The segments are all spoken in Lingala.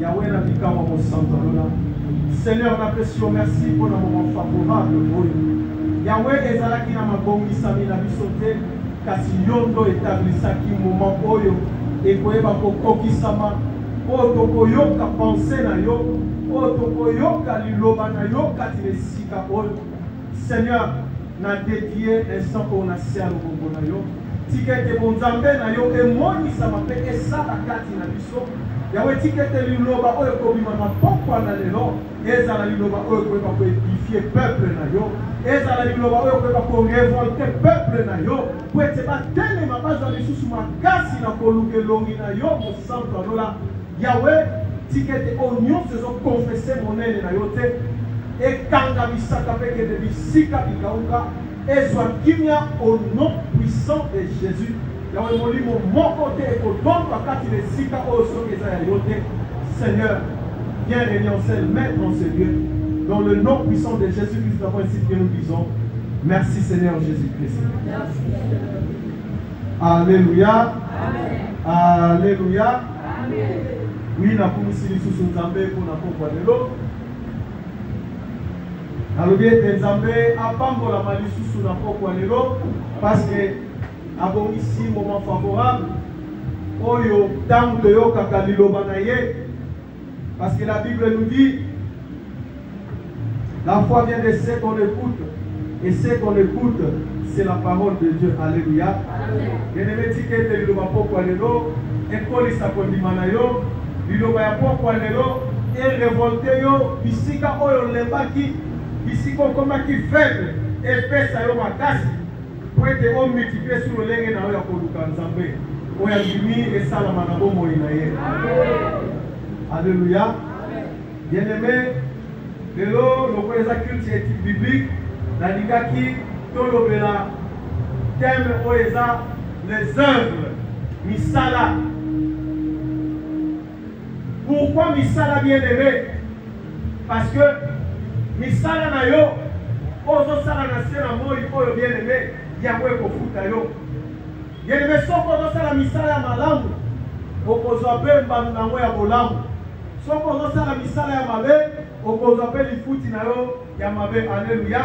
Yahweh n'a dit qu'à mon santo là. Seigneur, m'apprécie, merci pour un moment favorable. Yahweh ezalaki na mabongisami na biso te kasi yo ndo établisaki moment oyo ekoyeba kokokisama oyo tokoyoka pense na yo oyo tokoyoka liloba na yo kati na esika oyo. Seigneur, na dédié instant oyo na se ya lobongo na yo tika ete bonzambe na yo emonisama mpe esala kati na biso. Yahweh tika ete liloba oyo ekobima na pokwa na lelo ezala liloba oyo ekoyeba koedifie peuple na yo, ezala liloba oyo ekoyeba korevolte peuple na yo po ete batelema bazwa lisusu makasi na koluka elongi na yo mosantu alola. Yahweh tika ete oyo nyonso ezokonfese monene na yo te ekanga bisaka mpe kende bisika bikauka ezwa kimia au nom puissant de Jésus. Yahweh molimo moko te ekotomba kati na esika oyo soki eza ya yo te. Seigneur, viens régner en seul maître en ce lieu. Dans le nom puissant de Jésus-Christ, nous avons ainsi que nous disons. Merci Seigneur Jésus-Christ. Merci. Alléluia. Amen. Alléluia. Amen. Oui, na kumisi lisusu nzambe mpona pokwa lelo. Nalobi ete nzambe apambolama lisusu na pokwa lelo parce que abongisi moment favorable oyo ntango toyokaka liloba na ye. Parce que la Bible nous dit la foi vient de ce qu'on écoute et ce qu'on écoute c'est la parole de Dieu. Alléluia. Bien-aimé tikete liloba pokwa lelo ekolisa kondima na yo liloba ya pokwa lelo erevolte yo bisika oyo lembaki bisika okomaki faible epesa yo makasi po ete omultiplie sur lolenge na yo ya koluka nzambe oyo andimi esalama na bomoi na ye. Alléluia. Bien-aimé, lelo lokola eza culte éthique biblique nalingaki tolobela thème oyo eza les œuvres misala. Pourquoi misala, bien-aimé? Parce que misala na yo ozosala na se na moi oyo bien-aimé Yahweh kofuta yo. Bien-aimé, soko ozosala misala ya malamu okozwa mpe mbanu nango ya bolamu. Soko ozosala misala ya mabe okozwa mpe lifuti na yo ya mabe. Alléluia.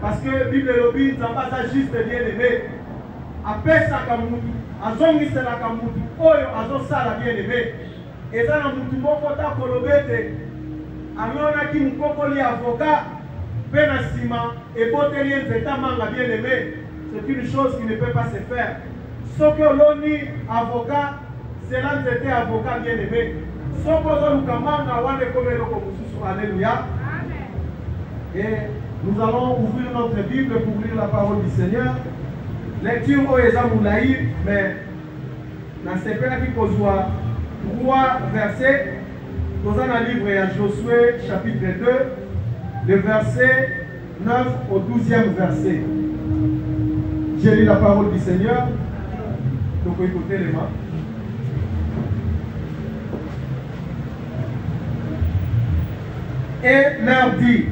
Parce que Bible elobi nzambe aza juste bien-aimé apesaka mutu azongiselaka mutu oyo azosala bien-aimé. Eza na mutu moko ta koloba ete alonaki mukokoli avocat mpe na nsima eboteli nzeta manga bien-aimé. C'est une chose qui ne peut pas se faire. Soki oloni avocat cela nzete avocat bien-aimé. Soko ozoluka manga wana ekoma eloko mosusu. Alléluia. Et nous allons ouvrir notre Bible pour lire la parole du Seigneur. Lecture oyo eza molayi mais nasepelaki kozwa 3 versets. Dans un livre à Josué chapitre 2, le verset 9 au 12e verset. J'ai lu la parole du Seigneur. Donc écoutez les mains. Et leur dit,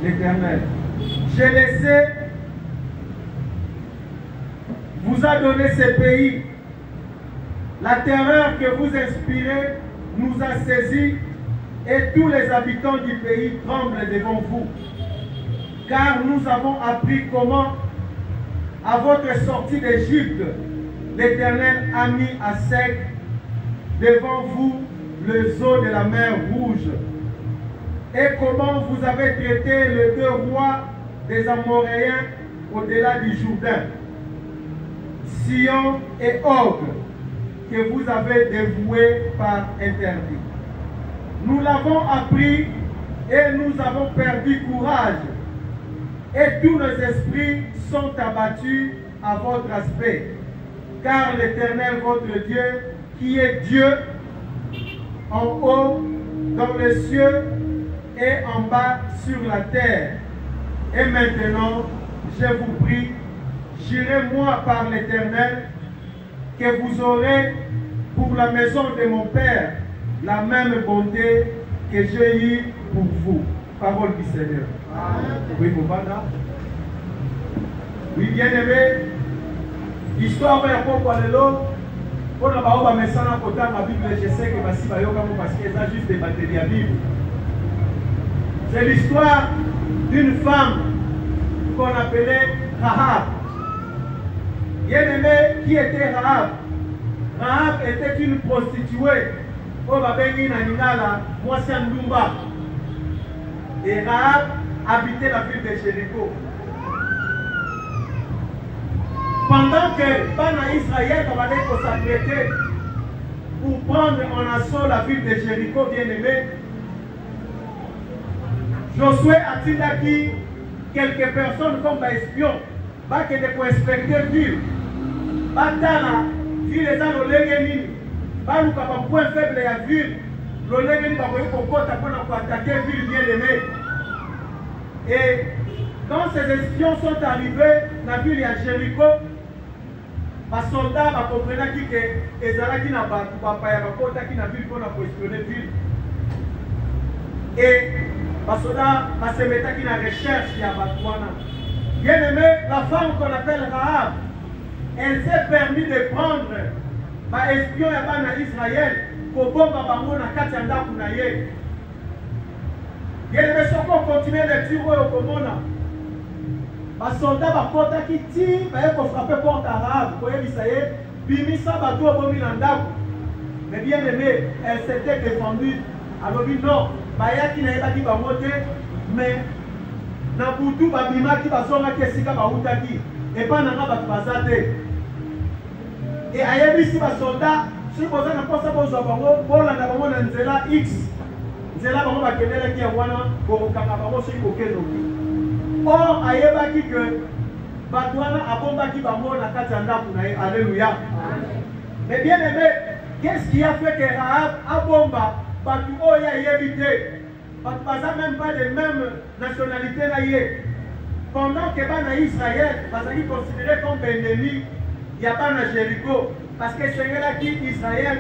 l'Éternel, j'ai laissé, vous a donné ce pays. La terreur que vous inspirez nous a saisis et tous les habitants du pays tremblent devant vous. Car nous avons appris comment, à votre sortie d'Égypte, l'Éternel a mis à sec devant vous les eaux de la mer Rouge. Et comment vous avez traité les 2 rois des Amoréens au-delà du Jourdain, Sion et Og, que vous avez dévoué par interdit. Nous l'avons appris et nous avons perdu courage. Et tous nos esprits sont abattus à votre aspect. Car l'Éternel, votre Dieu, qui est Dieu, en haut, dans les cieux, et en bas sur la terre. Et maintenant, je vous prie, jurez-moi par l'Éternel, que vous aurez pour la maison de mon Père la même bonté que j'ai eue pour vous. Parole du Seigneur. Amen. Oui, Bobana. Oui, bien-aimé, l'histoire de Pokwa Lelo, Pour la baoba mesana kota ma Bible, je sais que basi bayoka mo parce que ça juste des batteries à Bible. C'est l'histoire d'une femme qu'on appelait Rahab. Bien-aimé, qui était Rahab? Rahab était une prostituée. Au Babengi Naningala, Moissi Ndumba. Et Rahab habitait la ville de Jéricho. Pendant que Bana Israël va s'apprêter pour prendre en assaut la ville de Jéricho, bien-aimé, Josué a dit quelques personnes comme espions, qui étaient pour inspecter la ville. Batana, ville les gens l'olengeni, baluka ba point faible de la ville, l'olengeni ba koyi kokota pour attaquer la ville bien-aimée. Et quand ces espions sont arrivés dans la ville de Jéricho, les soldats comprenaient que les Arabes qui n'ont pas de la ville pour espionner la ville. Et les soldats se mettent dans la recherche de Batouana. Bien aimé, la femme qu'on appelle Rahab, elle s'est permis de prendre les espions d'Israël pour bomber dans Katianda Kounaye. Bien aimé, si on continue de tirer au Komona, les soldats qui tirent, ils frapper porte arabe. Vous voyez, Bimisa Batou Bomi Nandaku. Mais bien aimé, elle s'était défendue. Alors, non, Bayaki n'a pas dit mais Nabutu Babima qui va sonner Kessika Baoutaki. Et pas Nanga Batubazate. Et Ayabi si les soldats, si vous avez un poste pour Zabango, pour la Nabango Nzela X, Nzela Bango Bakelele qui est Wana, pour Kakabango sur Kokeno. Or, ayebaki que Batouana a bombaki bango na Katianda Kounaye. Alléluia. Mais bien aimé, qu'est-ce qui a fait que Rahab a bomba Batou Oya yébité? Batou baza même pas de même nationalité naïe. Pendant que Bana Israël, bazali considéré comme ennemi, il y a Bana Jéricho. Parce que c'est là qui Israël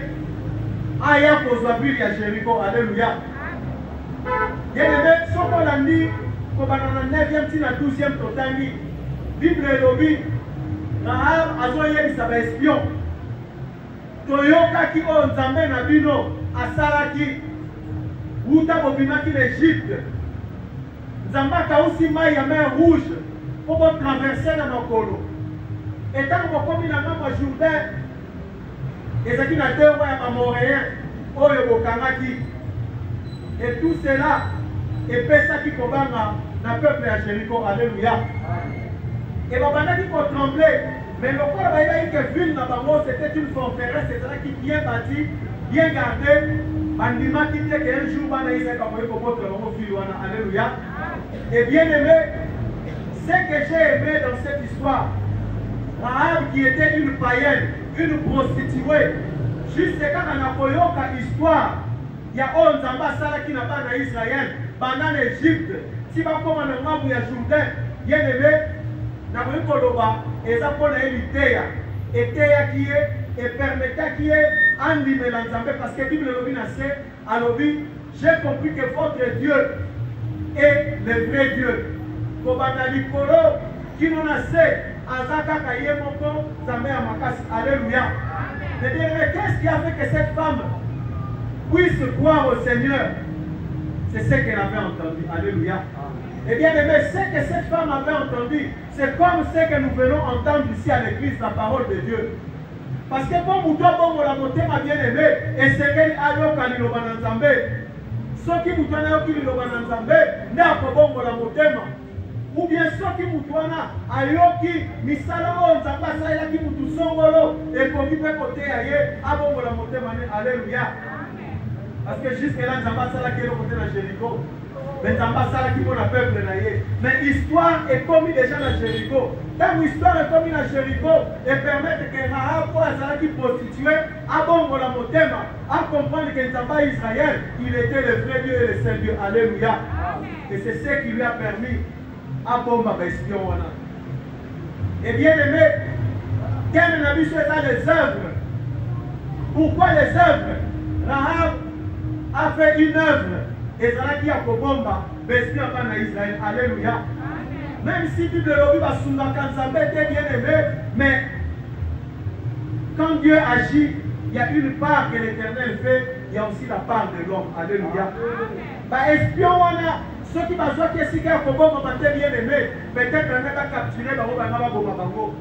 a ya kozwabili à Jéricho. Alléluia. Bien aimé, ce qu'on a dit, dans la 9e et la 12e totangi, Bible et lobby, Rahab a zoyé sa espion. Toyoka qui on t'amène à Bino, à Saraki, Outa Bobimaki l'Égypte. Zambaka aussi maille à main rouge pour traverser dans nos colos. Et tant qu'on a commis la main au Jourdain, et ce qui n'a deux rois à Montréal, Oyo Bokanaki. Et tout cela, et ça qui combat dans le peuple à Jéricho. Alléluia. Et Babana qui peut trembler. Mais le corps de la ville c'était une forteresse, c'est ça qui est bien bâtie, bien gardée. Bandima qui dit qu'un jour, Bana Israël va pouvoir votre fille. Alléluia. Et bien aimé, ce que j'ai aimé dans cette histoire, Rahab qui était une païenne, une prostituée, jusqu'à quand on a koyoka histoire, il y a 11 ambassades qui n'a pas en Israël, pendant l'Égypte, si va comme un membre de Jourdain, bien aimé, n'a pas eu Koloba, et ça pour l'Élitéa, et Théa qui est, et permettait qui est, en l'Imélanzambé, parce que Bible lobby n'a c'est, à lobby, j'ai compris que votre Dieu est le vrai Dieu. Kobana Likolo, qui nous a c'est, Azaka Kayemoko, Zambé Amakasi, Alléluia. Qu'est-ce qui a fait que cette femme puisse croire au Seigneur? C'est ce qu'elle avait entendu. Alléluia. Et bien aimé, ce que cette femme avait entendu, c'est comme ce que nous venons entendre ici à l'église, la parole de Dieu. Parce que bon mouton bon la montée m'a bien aimé, et c'est qu'elle a eu quand il a Nzambé. Ceux qui mouton a eu Nzambé, n'a pas bon la montée. Ou bien ceux qui mouton a eu qui misala on Nzamba ça il a qui mouton songolo et qu'on peut côté ailleurs, a bon la montée. Alléluia. Parce que jusque-là, Nzamba Sala qui est le côté de Jéricho. Mais Nzamba Sala qui est le peuple naïe. Mais l'histoire est commise déjà dans Jéricho. Quand l'histoire est commise dans Jéricho, et permettre que Rahab, pour Sala qui prostituée, a bon la motema, à comprendre que Nzamba Israël, il était le vrai Dieu et le Saint Dieu. Alléluia. Et c'est ce qui lui a permis à bon ma bestion. Et bien aimé, quel n'a vu ça les œuvres? Pourquoi les œuvres? Rahab a fait une œuvre et ça qui a Kobomba, bestia en Israël. Alléluia. Même si Bible lobby va souvent quand ça était bien aimé, mais quand Dieu agit, il y a une part que l'Éternel fait, il y a aussi la part de l'homme. Alléluia. Bah, espion, on a ceux qui m'ont dit que si quelqu'un bien aimé, peut-être qu'on a capturé Bango.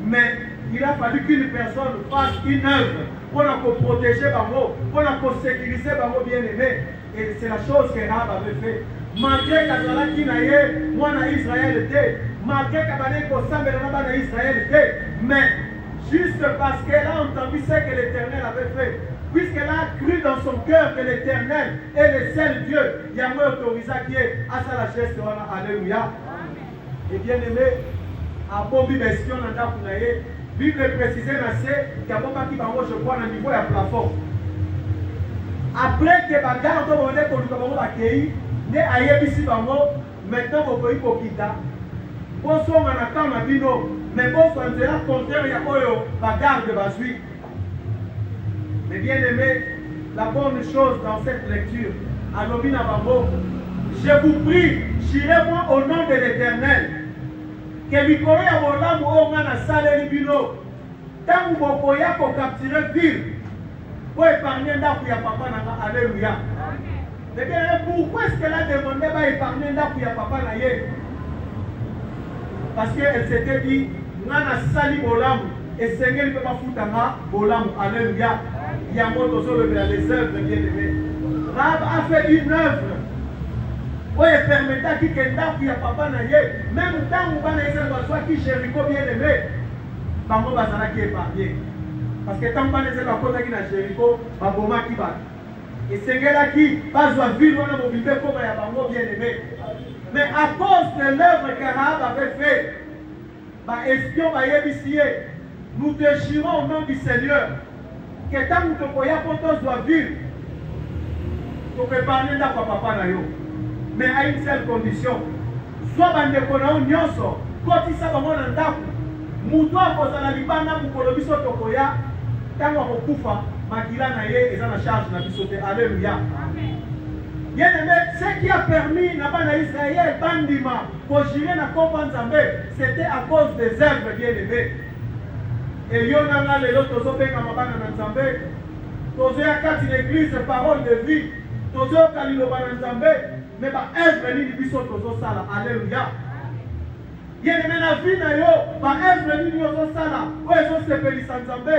Mais il a fallu qu'une personne fasse une œuvre pour nous protéger Bango, pour nous sécuriser Bango bien aimé. Et c'est la chose que Rahab avait fait. Malgré que moi Israël était, malgré que Israël était, mais juste parce qu'elle a entendu ce que l'Éternel avait fait, puisqu'elle a cru dans son cœur que l'Éternel est le seul Dieu, il y a moins autorisé qui est à sa geste. Alléluia. Et bien aimé, à Bobby Bestion, la Bible précise qu'il y a beaucoup qui je crois, au niveau du plafond. Après que les gardes ont accueilli, maintenant vous pouvez quitter. Vous êtes en train de mais vous êtes en contraire, il y a des gardes de suite. Mais bien aimé, la bonne chose dans cette lecture, je vous prie, j'irai-moi au nom de l'Éternel, que Mikoro ya Molamu Omana Salé Libino, tant que vous pouvez capturer ville, pour épargner d'Akou ya papa Nanga, alléluia. Mais bien, pourquoi est-ce qu'elle a demandé d'épargner d'Akou ya papa Naye? Parce qu'elle s'était dit, Nana Sali Molamu, et Seigneur ne peut pas foutre Molamu, alléluia. Il y a un mot de les œuvres bien aimées. Rahab a fait une œuvre. Où il permettait qu'il y ait un papa naïe, même tant que vous avez qui Jéricho bien aimé, Bango Bazana qui est épargné. Parce que tant que vous avez un Jéricho, Baboma qui va. Et c'est là qui va vivre dans le vivre comme un Bango bien aimé. Mais à cause de l'œuvre que Rahab avait fait, espion nous te jurons au nom du Seigneur que tant que tu dois vivre, tu peux parler d'un papa naïe. Mais à une seule condition. Soit bandekona nyonso, koti sa bango na ndaku. Mutu akozala libanda mukolo biso tokoya, tango akokufa, makila na ye eza na charge na biso te. Alléluia. Bien aimé, ce qui a permis na bana Israël bandima pour gérer na komba Nzambe, c'était à cause des œuvres bien aimés. Et yonanga lelo tozo benga mabana na Nzambe, tozo ya kati l'église parole de vie, tozo kalilo bana Nzambe. Mais œuvre ni biso tozo sala, alléluia. Yene mena vie na yo, œuvre ni yozo sala, o ezo sepelisa Nzambe.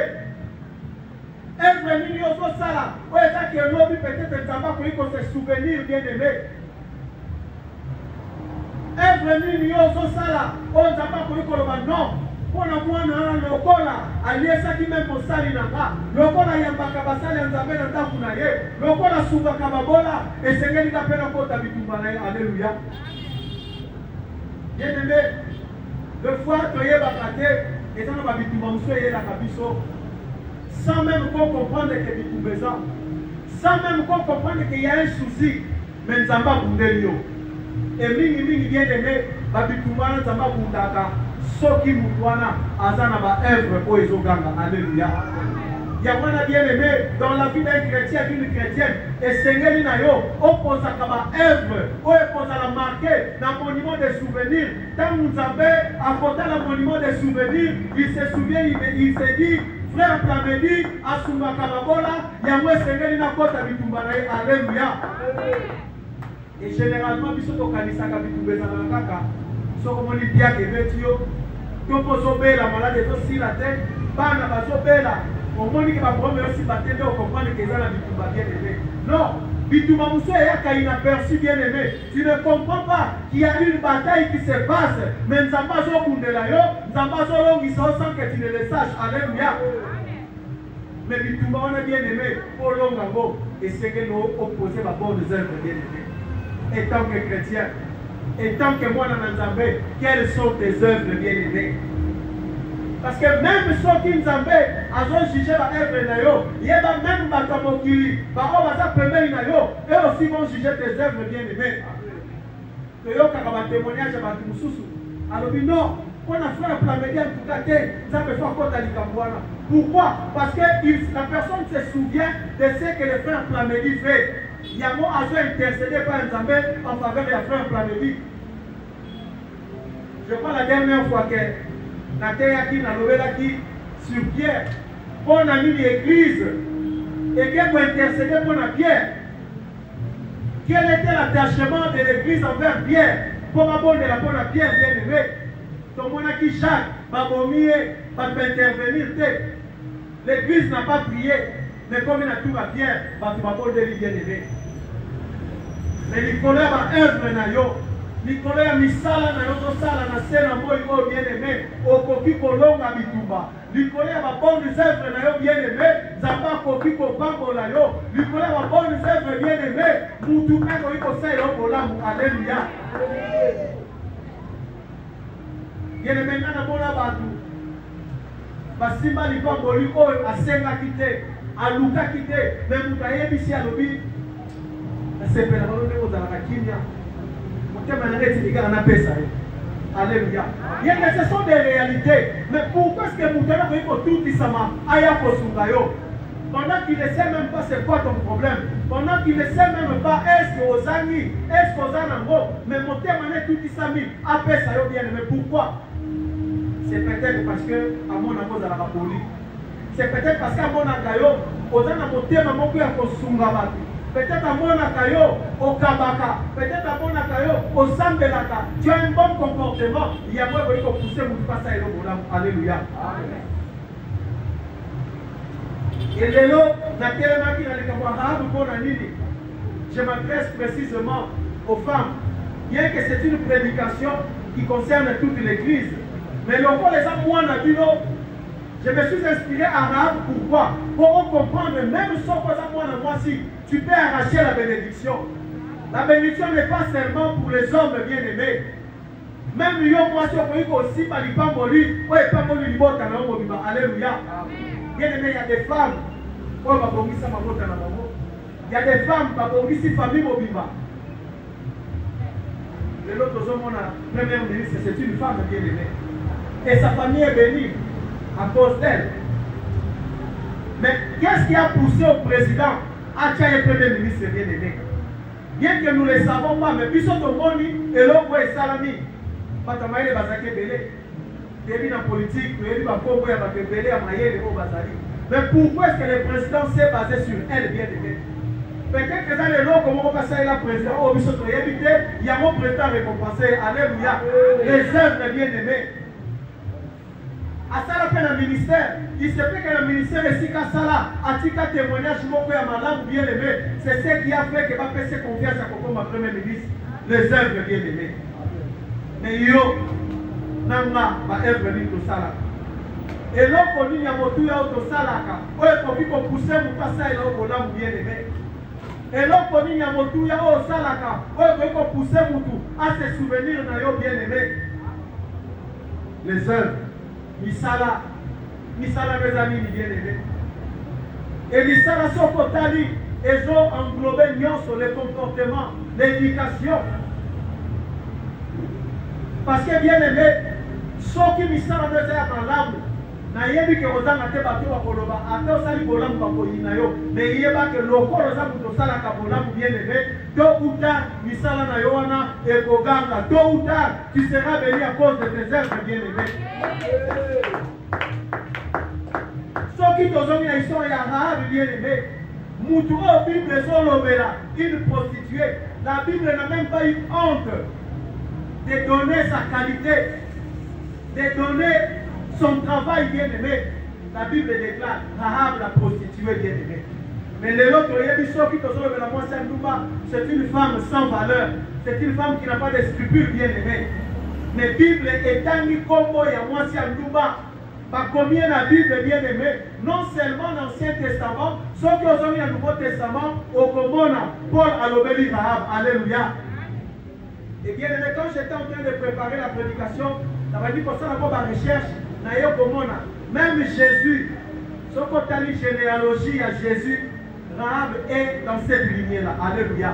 Œuvre ni yozo sala, o eza ke lobi peut-être Nzamba ko se souvenir bien aimé. Œuvre ni yozo sala, o Nzamba ko loba non. Pona mwana na lokola aliesa ki même mosali nanga lokola yambaka basali Nzambe na ndaku na ye lokola sungaka babola esengeli kapena kota bitumba na ye. Alléluia. Bien aimé, le fois toyebaka te eza na babitumba mosusu eyelaka biso sans même comprendre que bitumba eza, sans même comprendre qu'il y a un souci, mais Nzambe abundeli yo. Et mingi bien aimé babitumba na Nzambe abundaka soki mutwana azana ba œuvre pour ezoganga. Alléluia. Il y a un bien aimé dans la vie d'un chrétien, d'une chrétienne, et Seigneur na yo opposa kaba œuvre, ou opposa la marquer dans monument de souvenirs. Tant nous avons apporté le monument de souvenirs, il se souvient, il se dit, frère Plamedi, Asuma Kalabola, il y a un Seigneur na kota bitumbanaye. Alléluia. Et généralement, biso to kanisa ka bitumbeza na kaka, so comme on dit bien que betio la malade aussi la tête, bana bazobela, on moni que ma problème aussi batté de comprendre que ça la bitumba bien aimé. Non, bitumba muso yaka inaperçu bien aimé. Tu ne comprends pas qu'il y a une bataille qui se passe, mais Nzamba zo kundela yo, Nzamba zo longi sans que tu ne le saches. Alléluia. Mais bitumba on a bien aimé pour longango et c'est que nous opposer ma bonne œuvre bien aimé. Et tant que chrétien, et tant que moi dans Nzambe, quelles sont tes œuvres bien aimées? Parce que même ceux qui Nzambe ont jugé la œuvre na yo, il y a même bakamokili, bao baza pemeli na yo, eux aussi vont juger tes œuvres bien aimées. Que yo kaka témoignage à batu mususu. Alors non, on a fait un Plamedi en tout cas, ça me fait encore d'alikambouana. Pourquoi? Parce que la personne se souvient de ce que le frère Plamedi fait. Il y a moi à intercédé par Nzambe en faveur de la frère Plamedi. Je crois la dernière fois que Nateyaki n'a levé sur Pierre, pour l'église et qui pour intercéder pour la Pierre. Quel était l'attachement de l'église envers Pierre? Pour abonder la bonne Pierre bien-aimé. Tout le monde a qui Jacques va vomir, va intervenir. L'église n'a pas prié, mais comme il a tout à Pierre, va abonder les bien-aimés. Mais Nicolas va œuvre na yo. Nicolas misala na yo sala na sena moi o bien-aimé. Au koki kolonga bitumba. Nicolas va bonne œuvre na yo bien-aimé. Zamba koki kopambola yo. Nicolas va bonne œuvre bien-aimé. Mutu meko iko sai lo bolamu. Alléluia. Bien-aimé na bona batu. Basimba lipamboli oyo asenga kite, aluka kite, mais mutayebi si alobi. C'est pour la kimia. Alléluia. Ce sont des réalités. Mais pourquoi est-ce que Moutana veut tout disama aya kosungayo? Pendant qu'il ne sait même pas c'est quoi ton problème. Pendant qu'il ne sait même pas est-ce que aux amis, est-ce qu'aux anango, mais Moutana n'est tout disami après ça yo bien. Mais pourquoi? C'est peut-être parce que à mon amour dans la poli. C'est peut-être parce qu'à mon agayo, aux anango Moutana moko ya kosunga. Peut-être à mon akayo, au kabaka, peut-être à mon akayo, au sambelaka. Tu as un bon comportement. Il y a moi qui pousser mon passe à l'eau. Alléluia. Et l'élo, je m'adresse précisément aux femmes. Bien que c'est une prédication qui concerne toute l'église. Mais le rôle les hommes, moi, je me suis inspiré à Rahab. Pourquoi? Pour comprendre, même sans moi si tu peux arracher la bénédiction. La bénédiction n'est pas seulement pour les hommes bien-aimés. Même yo moi si on peut aussi par les pamboli, ouais pamboli libota na ngo biba. Alléluia. Bien-aimé, il y a des femmes. Oh ba bongisa mabota na bango. Il y a des femmes ba bongisi famille mobiba. Et l'autre homme on a première ministre, c'est une femme bien-aimée. Et sa famille est bénie à cause d'elle. Mais qu'est-ce qui a poussé au président à tuer le premier ministre bien-aimé? Bien que nous ne le savons pas, mais puis surtout moni et l'autre est salami. Patamaïle est basake belé. Début dans la politique, il y a eu un combo à belé à mailler les mots basali. Mais pourquoi est-ce que le président s'est basé sur elle bien-aimé? Peut-être que dans les lots, comment on passe à la président, oh, il y a mon président récompensé. Alléluia. Les œuvres bien-aimés. À ça, la ministère, il se fait que le ministère est si Sala, a tika témoignage, bien aimé. C'est ce qui a fait que va faire confiance à Coco, ma première ministre, les œuvres bien aimées. Mais yo, nanga, ma œuvre ni to Sala. Et l'homme connu, il y a motu ya to Sala, où est pour qu'on pousse mon passage là au bolam bien aimé. Et l'homme connu, il y a motu ya au Sala, où est pour qu'on pousse mon tout à se souvenir na yo bien aimé. Les œuvres. Misala mes amis bien-aimés. Et Misala sont totali, ils ont englobé sur le comportement, l'éducation. Parce que bien-aimé, ceux qui Misala ne sont pas l'âme, nayebi que aux âmes te bateau à Koloba, à tout ça les bolam bakoyina yo, mais yeba que le corps aux âmes de sala kabolam bien-aimé, tôt ou tard Misala na yoana et Koganga, tôt ou tard tu seras béni à cause de tes œuvres bien-aimés. Ceux qui t'ont mis ils sont Rahab bien-aimé. Moutou au Bible Zolomela, une prostituée. La Bible n'a même pas eu honte de donner sa qualité, de donner son travail bien-aimé. La Bible déclare Rahab la prostituée bien-aimée. Mais l'autre, c'est une femme sans valeur. C'est une femme qui n'a pas de scrupules bien-aimée. Mais la Bible est un combo et à moi si par combien la Bible bien-aimée, non seulement l'Ancien Testament, ceux qui ont mis le Nouveau Testament, au Comona, Paul a l'obéli Rahab. Alléluia. Et bien aimé, quand j'étais en train de préparer la prédication, ça m'a dit qu'on s'en a pas ma recherche, même Jésus, ce qu'on a lu généalogie à Jésus, Rahab est dans cette lignée-là. Alléluia.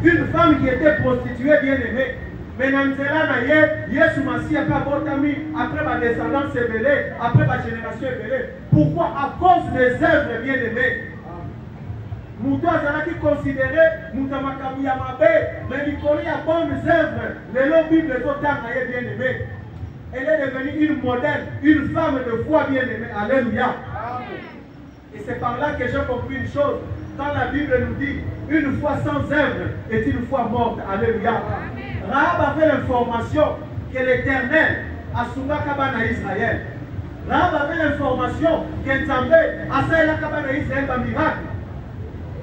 Une femme qui était prostituée bien-aimée, mais dans ce cas, Yesu Massi a botami après ma descendance évelée, après ma génération évelée. Pourquoi? À cause des œuvres bien-aimées. Moutou a considéré Moutamakamu Yamabe, mais il connaît à bonnes œuvres. Les longs Bibles sont bien-aimées. Elle est devenue une modèle, une femme de foi bien-aimée. Alléluia. Et c'est par là que j'ai compris une chose. Quand la Bible nous dit, une foi sans œuvre est une foi morte. Alléluia. Rahab avait l'information que l'Éternel a soumis à Israël. Rahab avait l'information que Nzambe a fait à Israël un miracle.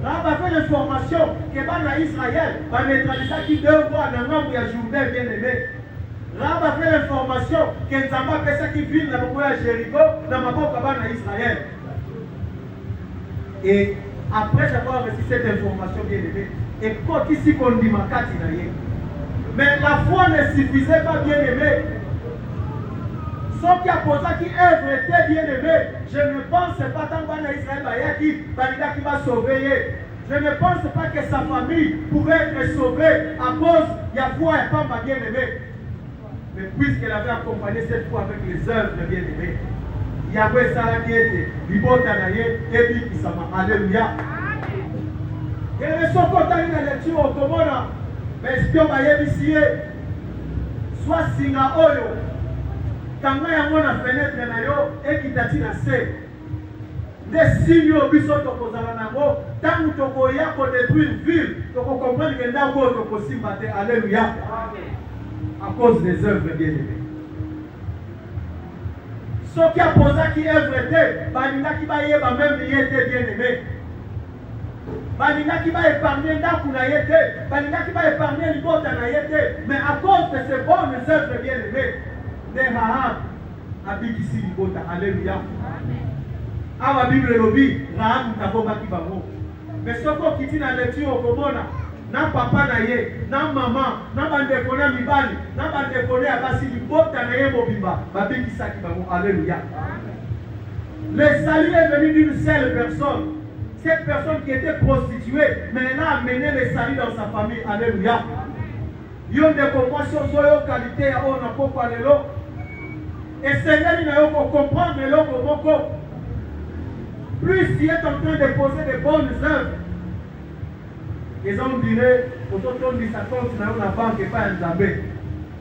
Rahab avait l'information que Bana Israël va neutraliser qui deux fois dans le nombre de Jourdain bien-aimé. Rahab avait l'information que Nzambe a fait ça qui vit dans le pays de Jéricho, dans le Bana Israël. Et après avoir reçu cette information bien-aimée, et quand ici qu'on dit Makati naïe. Mais la foi ne suffisait pas bien-aimé. Ceux qui a posé qui œuvre était bien-aimé. Je ne pense pas tant que Israël qui va sauver. Je ne pense pas que sa famille pouvait être sauvée à cause de la foi et pas bien-aimé. Mais puisqu'elle avait accompagné cette foi avec les œuvres bien-aimées, Yahweh Salamiete, Bibota Naye, Ebi Kisama. Alléluia. Et le Sokota dans la lecture au Komona, mais espion Bayebisie, soit Singa Oyo, quand il y a une fenêtre et qui t'a dit des signes au biso tokozanango, tant que tokoya pour détruire une ville, tu comprendre que d'abord tu peux s'y battre. Alléluia. À cause des œuvres bien-aimées. Ceux qui a posé qui œuvre était, Baninga qui va y être même il était bien-aimé. Baninga qui va épargner Nakuna était, Baninga qui va épargner Libota était, mais à cause de ces bonnes œuvres bien-aimées, de Rahab, Abikisi Libota. Alléluia. À la Bible lobi, Rahab Taboba Kibamo. Mais ce qui dit dans la lecture au Komona, na papa na ye, na maman, na bandeko na mibali, na bandeko na abasi Libota na ye mobimba, Babikisa Kibamo. Alléluia. Le salut est venu d'une seule personne. Cette personne qui était prostituée, mais elle a amené le salut dans sa famille. Alléluia. Yon de compassion sur la qualité à on a pas parlé. Et Seigneur, il a comprendre le plus il est en train de poser de bonnes œuvres. Les gens diraient, autour de sa compte, dans la banque et pas un zabé.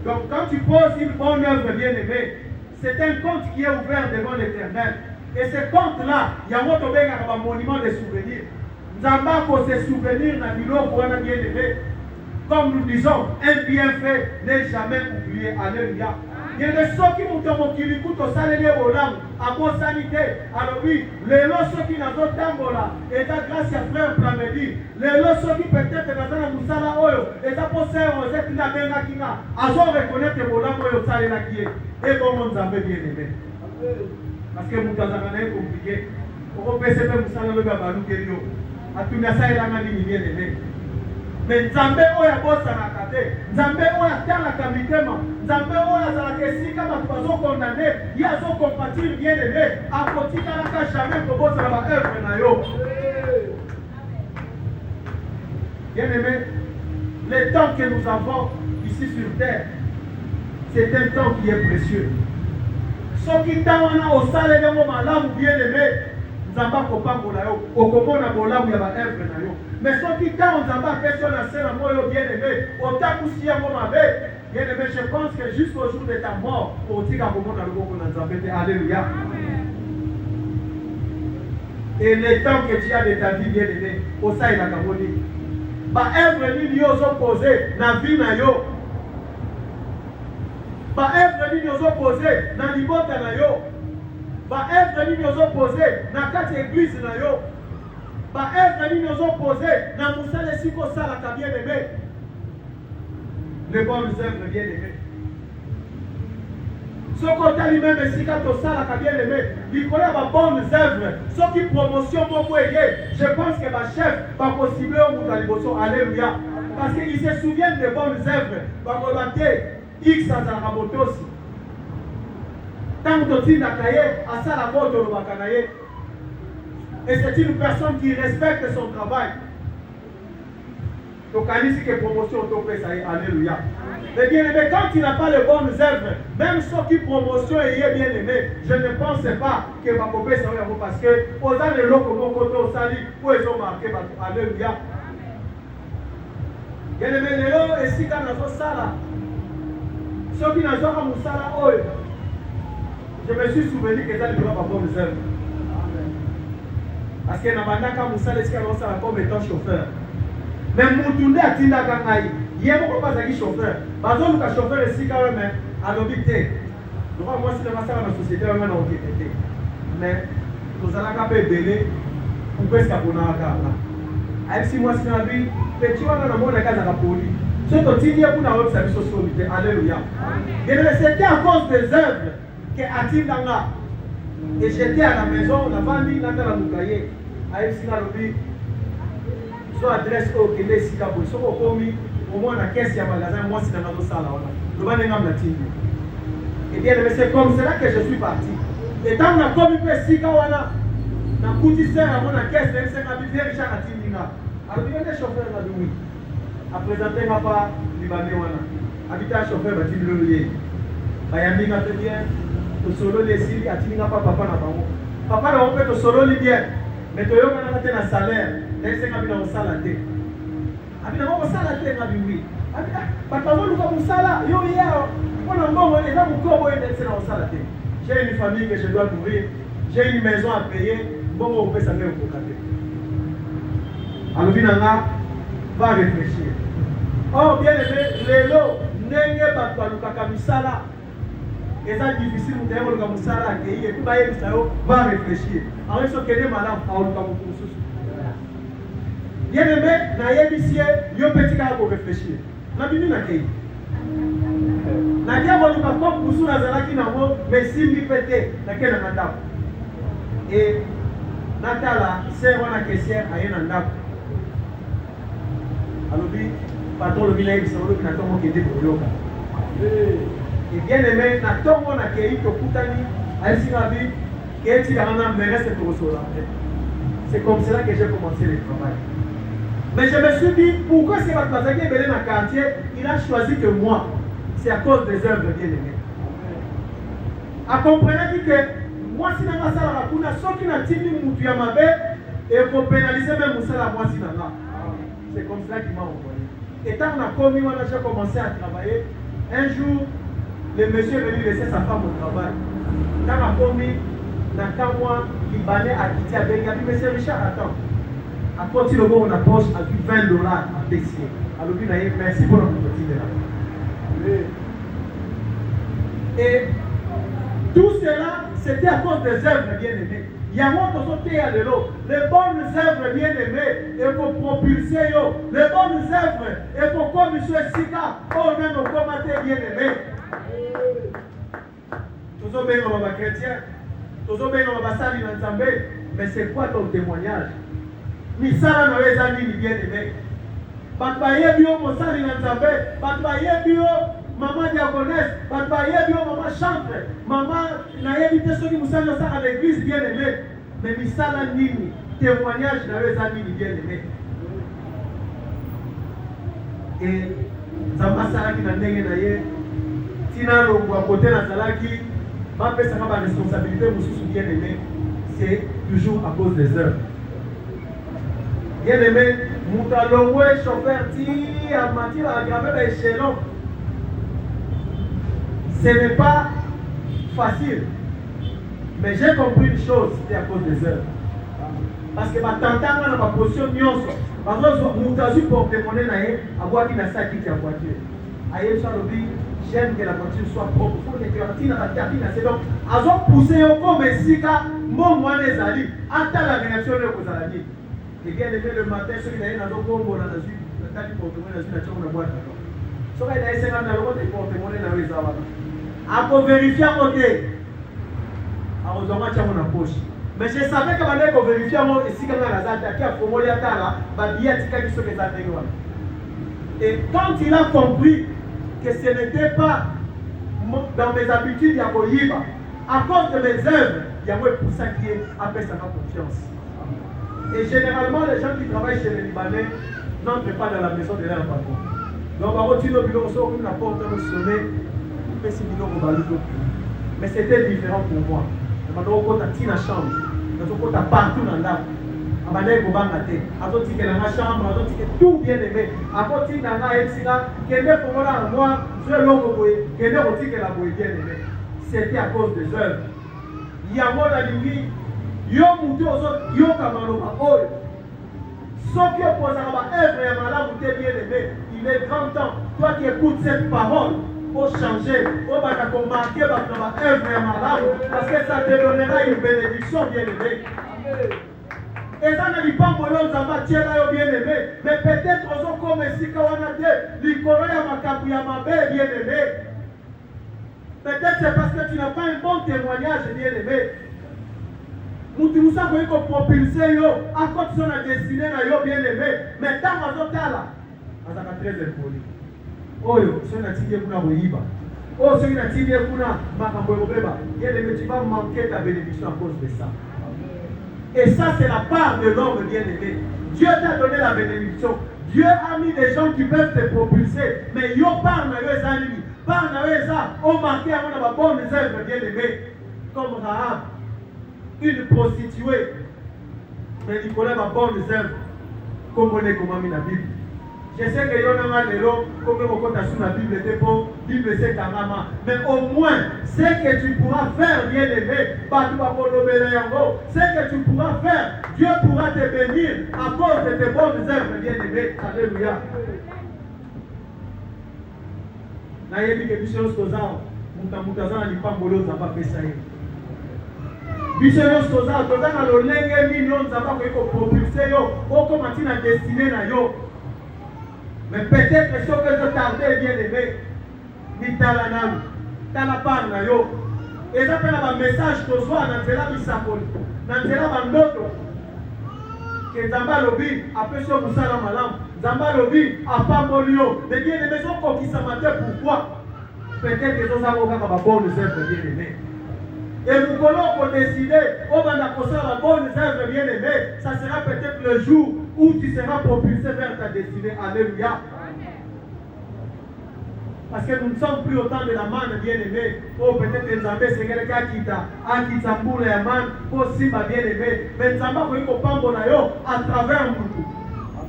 Donc quand tu poses une bonne œuvre bien aimée, c'est un compte qui est ouvert devant l'Éternel. Et ce compte-là, il y a un monument de souvenirs. Nzamba pour se souvenir dans le bilot pour un bien aimé. Comme nous disons, un bienfait n'est jamais oublié. Alléluia. Il y a des gens qui m'ont dit qu'ils écoutent au salaire au lam, à bonne sanité. Alors oui, les lots qui n'ont pas tambola, et ça grâce à frère Plamedi. Les lots qui peut-être dans un moussala oyo, et ça pour ça, on sait qu'il a bien la kina. À zo reconnaître le bolam oyo salaire la qui est. Et bon, on s'en fait bien aimé. Parce que nous avons un compliqué. On peut se faire moussala le gabalou kério. À tout le monde, il a bien aimé. Mais Nzambe oya bossa na kate, Nzambe oya tala kamitema, Nzambe oya za kesika ba bazo condamné, ya zo compatir bien aimé, a kotika la ka jamais ko bossa na ba œuvre na yo. Bien aimé, le temps que nous avons ici sur terre, c'est un temps qui est précieux. Ce qui tawana au salaire de mon malamu bien aimé, Nzamba kopangola yo, okomona bolamu ya ba œuvre na yo. Mais ceux qui quand on a fait sur la scène, moi bien aimé, autant que si on m'avait, bien aimé, je pense que jusqu'au jour de ta mort, pour dire à comment on a fait, alléluia. Et le temps que tu as de ta vie bien aimé, au sein de la Cameroun, bah œuvre ni aux opposés, na vie na yo. Bah œuvre ni aux opposés, na libota na yo. Bah œuvre ni aux opposés, na quatre églises na yo. Bah œuvre ni aux opposés, na moussale si ko sala ka bien aimé. Les bonnes œuvres bien aimées. Ce qu'on a lui-même si quand on sala ka bien aimé, il connaît ma bonnes œuvres. Ce qui promotion mon foyer, je pense que ma chef va possibler au Moutaliboso, alléluia. Parce qu'ils se souviennent des bonnes œuvres. Va relater X à Zarabotosi. Tant que tu n'as caillé, à ça la mort de l'Obakanaye. Et c'est une personne qui respecte son travail. Donc, à l'issue que promotion, alléluia. Mais bien aimé, quand tu n'as pas les bonnes œuvres, même ceux qui promotion et bien aimé, je ne pense pas que ma copie ça va parce que aux ans de l'eau comme côté au sali, où ils ont marqué, alléluia. Bien aimé, les lots et si quand nous ça là, ceux qui n'ont pas mon sala, je me suis souvenu que ça ne pas bonnes œuvres. Parce que Nabandaka Moussala est comme étant chauffeur. Mais Moutounde a Tinda Gangaï. Il y a beaucoup de chauffeurs. Par exemple, le chauffeur est si quand même à l'obité. Donc, moi, si je vais dans la société, on va en OTT. Mais, nous allons pas belé pour que ce soit bon à la avec si moi, si on a vu, petit, on a le monde de la poli. Ce que tu dis pour la haute service socialité. Alléluia. C'était à cause des œuvres que Atindanga. Et j'étais à la maison, on a vendu dans la Moukaye. Avec si on a vu, soit adresse au Kélé Sikabo, soit au commis. Au moins, la caisse, il y a un magasin, moi, c'est dans la salle. Le banengam la tine. Et bien, c'est comme cela que je suis parti. Et tant que la commune fait si kawana, na coutisseur à mon caisse, même si on a vu Richard à Tindinga. Alors, il y a des chauffeurs là, oui. À présenter, ma part, Libanais, wana. Habiter un chauffeur, bah, tu le lié. Bayami, n'a pas bien. Le solo, les Syries, à Tindinga, papa, n'a pas bon. Papa, n'a pas fait le solo, les bien. Mais tu as un salaire. Même si on a vu dans le salaire. Abina moko sala te na biwi. Abina patamo luka musala yo yao. Ona mbongo eza mukobo ende na musala te. J'ai une famille que je dois nourrir, j'ai une maison à payer, mbongo opesa ngé okokate. Alobina nga va réfléchir. Oh bien aimé, lelo ndenge bato luka misala. Eza difficile mutemo luka musala ke ye kuba ye bisayo va réfléchir. Alors so kene madame a luka mukususu. Bien aimé, na yebisie, yo petit cas pour réfléchir. Na bibi na kei. Na dia ko luka ko kusu na zalaki na mo, mais simbi pété na kena na ndako. Et natala c'est wana caissière ayena ndako. Alobi patron le bilai c'est le na tomo kete pour yoka. Et bien aimé, na tomo na kei to kutani, ayesi na bi ke ti kana merece pour cela. C'est comme cela que j'ai commencé le travail. Mais je me suis dit, pourquoi c'est votre bazaki belé dans le quartier, il a choisi que moi. C'est à cause des œuvres bien aimées. À comprendre que moi, si je n'ai pas ça, ceux qui n'ont pas moutu à ma bête, et pour pénaliser même Moussala, moi, si c'est comme ça qu'il m'a envoyé. Et quand on a commis, on a déjà commencé à travailler. Un jour, le monsieur est venu laisser sa femme au travail. Quand on a commis, dans un mois, Libanais a quitté avec lui, monsieur Richard, attends. À partir du moment où on approche à du $20 à baisser. Alors, merci pour notre petit là. Et tout cela, c'était à cause des œuvres bien aimées. Il y a de l'eau. Les bonnes œuvres bien aimées, et pour propulser, les bonnes œuvres, et pour comme M. Sika, on a nos commentaires bien aimés. Tous les bien chrétiens, tous les bien mais c'est quoi ton témoignage? Misala na weza nini bien aimé. Batbaye bio mosali na nzambe, batbaye bio maman diaconesse, batbaye bio maman chantre, maman na yebite soki musali osaka à l'église bien aimé. Mais misala nini, témoignage na weza nini bien aimé. Et nzamba salaki na ndenge na ye, tina longwa kote na salaki, ba pesa ba responsabilité mususu bien aimé, c'est toujours à cause des œuvres. Bien aimé, Moutalongwe, chauffeur, à matière à graver l'échelon. Ce n'est pas facile. Mais j'ai compris une chose, c'est à cause des œuvres. Parce que ma tante a ma position nyonso. Par exemple, Moutazu porte-monnaie naé, à boire qui n'a ça qui est en voiture. Aïe, j'aime que la voiture soit propre. Il faut que la cabine c'est donc. Azon poussé au comme Sika, mon moi les alliés. Attends la réaction de vos alliés. Et bien aimé le matin, ceux qui n'ont pas de la suite, le temps du porte-monnaie, la chambre de boîte. Ceux qui n'ont pas de la porte-monnaie, dans les avants. À pour vérifier à côté. À aux hommes, tu as mon poche. Mais je savais que maintenant, pour vérifier, si quelqu'un a la qui a formulé la tara, va bien dire qu'il faut que ça dégoûte. Et quand il a compris que ce n'était pas dans mes habitudes, il y a Koyiba, à cause de mes œuvres, il y a pour ça qui est après sa confiance. Et généralement, les gens qui travaillent chez les Libanais n'entrent pas dans la maison de leur patron. Donc, on retire le bureau, on ouvre la porte, on sonne, on fait 6 millions au balou. Mais c'était différent pour moi. Maintenant, on compte à la chambre, on compte à partout dans l'arbre. On va aller au bangaté, on va dire dans la chambre, on va dire tout bien aimé. On va dire dans la Etsina, qu'il est pour moi, je l'ai oublié, qu'il est aussi que la boue bien aimé. C'était à cause des œuvres. Il y a moi dans l'île. yo mutu ozoyoka maloba oyo soki opozaka baœuvre ya malamu te bien-aimé, il est grand temps toi qui écoutes cette parole pour changer, pour marquer votre œuvre et malamu, parce que ça te donnera une bénédiction, bien-aimé. Et ça ne dit pas que l'on s'en bien-aimé, mais peut-être aussi comme si on a dit, l'icône ya mabe, bien-aimé. Peut-être c'est parce que tu n'as pas un bon témoignage, bien-aimé. Nous savons qu'on propulser yo, à côté de son destiné na yo, bien-aimé, mais tant qu'on a là, ça va très impoli. Oyo, si on a tiré pour la roïba. Oh, si on a tiré pour la macambouébeba, tu vas manquer ta bénédiction à cause de ça. Et ça, c'est la part de l'homme bien-aimé. Dieu t'a donné la bénédiction. Dieu a mis des gens qui peuvent te propulser. Mais yo parle na yo les amis. Parle na yo ça. On marqué à mon bonne œuvre bien-aimé. Comme Rahab, une prostituée. Mais il connaît ma bonne œuvre. Comme on est comme dans la Bible. Je sais que yo n'a pas de l'eau. Comme on a sur la Bible, Bible c'est carrément. Mais au moins, ce que tu pourras faire, bien-aimé, ce que tu pourras faire, Dieu pourra te bénir à cause de tes bonnes œuvres, bien-aimé. Alléluia. Nayebi ke biso skozao, mutazana ni pambolo zamba pesa ye. Biso skozao, tozana lolenge mino zamba ko propulser yo, oko matina destiné na yo. Mais peut-être que ce que je tardais, bien-aimé, ni talanam, talapan na yo. Et ça fait un message que soit dans la misakoli, dans la bandoto. Que Zamba lobi, après ce Moussala Malam, Zamba lobi, a pas molio. Mais bien-aimé, ce qui s'en pourquoi? Peut-être que ce soit un bon œuvre, bien-aimé. Et nous voulons décider, on va la bonne œuvre, bien-aimé. Ça sera peut-être le jour où tu seras propulsé vers ta destinée. Alléluia. Parce que nous ne sommes plus au temps de la manne, bien-aimé. Oh, peut-être que Nzambé, c'est quelqu'un qui t'a mboule la manne, aussi, bien-aimé. Mais Nzamba, vous avez pambo na yo à travers Moutou.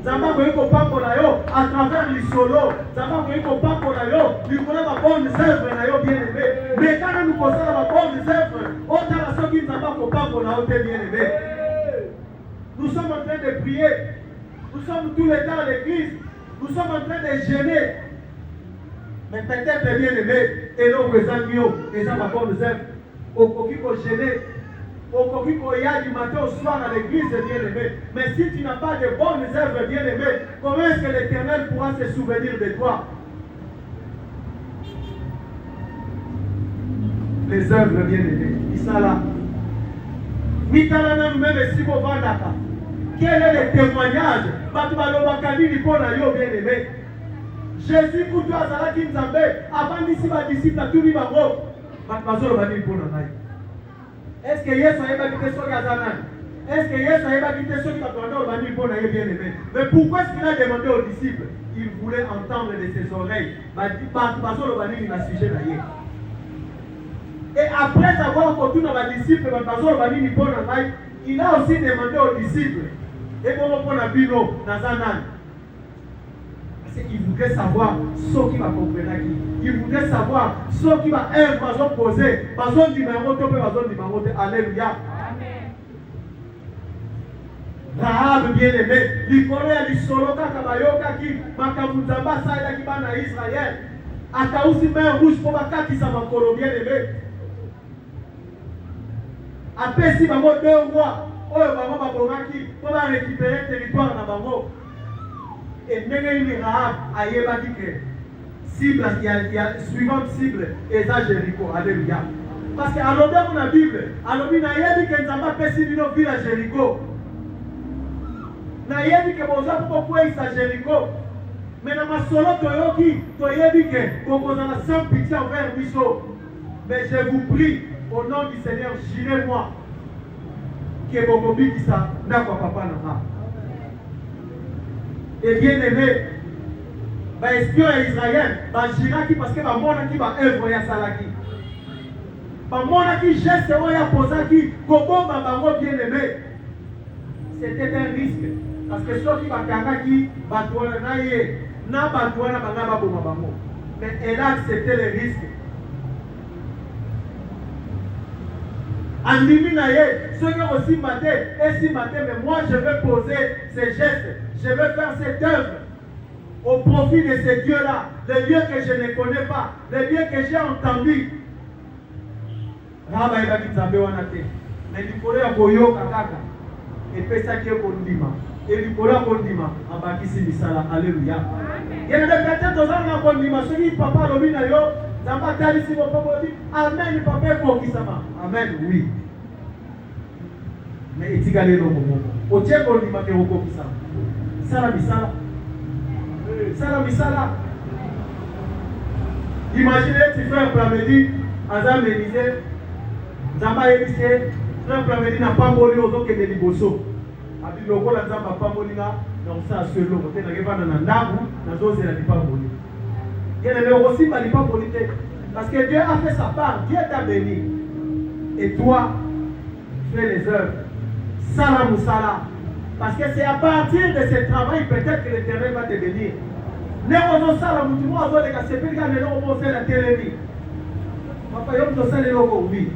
Nzamba, vous avez pambo na yo à travers les solos. Nzamba, vous avez pambo na yo, nous connaissons la bonne œuvre na yo, bien-aimé. Mais quand nous posons la bonne œuvre, on a la seule qui Nzamba, vous pambo na yo, bien-aimé. Nous sommes en train de prier. Nous sommes tous les temps à l'église. Nous sommes en train de gêner. Mais peut-être bien-aimé, et nos amis, et ça va pas nous aider. Au coquille qu'on gêner, au coquille qu'on y a du matin au soir à l'église, bien-aimé. Mais si tu n'as pas de bonnes œuvres, bien-aimé, comment est-ce que l'Éternel pourra se souvenir de toi? Les œuvres, bien-aimé, ils sont là. Mitalana nous-mêmes, si vous vendaka. Quel est le témoignage? Bien-aimé. Jésus, pour toi, Zala qui nous a fait, avant d'ici, ma disciple, à tout le monde, est-ce que Yesu a quitté son Yazanan? Est-ce que Yesu a quitté son Yazanan? Bien-aimé. Mais pourquoi est-ce qu'il a demandé aux disciples? Il voulait entendre de ses oreilles. Et après avoir retourné dans la disciple, il a aussi demandé aux disciples. Et comment on a vu nos Nazanan? Il voudrait savoir ce qui va comprendre. Il voudrait savoir ce qui va être posé. Alléluia. Rahab bien-aimé, l'icône a l'isolo kakabayoka qui makamuzamba saïda qui va na Israël. Akaousi main rouge pour bakati sa makolo bien-aimé. Après si bango deux rois, oyo bango babomaki pour récupérer le territoire na bango. Et même Rahab a dit que cible, il y a suivante cible, et ça Jéricho. Alléluia. Parce qu'à l'odeur de la Bible, à l'odeur de la Bible, il n'y a pas de ville à Jéricho. Il n'y a pas pourquoi il s'agit Jéricho. Mais dans ma solo, il y a dit que vous avez sans pitié envers Micho. Mais je vous prie, au nom du Seigneur, gênez-moi. Que vous avez dit ça, n'a pas papa n'a. Et bien aimé, espion Israël, Jiraki parce que Bamona qui va œuvre ya Salaki. Bamona qui geste ya posaki, Kobomba Bango bien aimé. C'était un risque. Parce que ceux qui va Kangaki, Batouana Naye, n'a Batouana Bangaba Bomabamo. Mais elle a accepté les risques. Andimi na ye, ceux qui aussi maté, et si maté, mais moi je vais poser ces gestes, je vais faire cette œuvre au profit de ces dieux-là, des dieux que je ne connais pas, des dieux que j'ai entendus. Raba ibaki nzambe wana te. Mais likolo ya koyoka kaka, epesaki ye kondima. Et likolo ya kondima, abakisi misala. Alléluia. Yene peut-être tozala na kondima, soki papa alobi na yo, nzambe atalisi bokombo odi, amen papa ekokisama. Amen, oui. Mais etikali eloko moko. Otie kondima ke okokisama. Sala misala. Sala misala. Imaginez tu fais un plamedi, Azam Élysée, Zamba Élysée, frère plamedi n'a pas moli aux autres que des liboso. Abi loko la Zamba pas moli là, donc ça sur le côté n'a pas dans ndabu, dans autres c'est pas moli. Il y a les aussi pas moli parce que Dieu a fait sa part, Dieu t'a béni. Et toi, fais les œuvres. Sala musala. Parce que c'est à partir de ce travail peut-être que l'Éternel va te bénir. Ne ozo sala mutumo azo de kasepeli ka lelo omo se la télévi. Papa yom to sala lelo oui.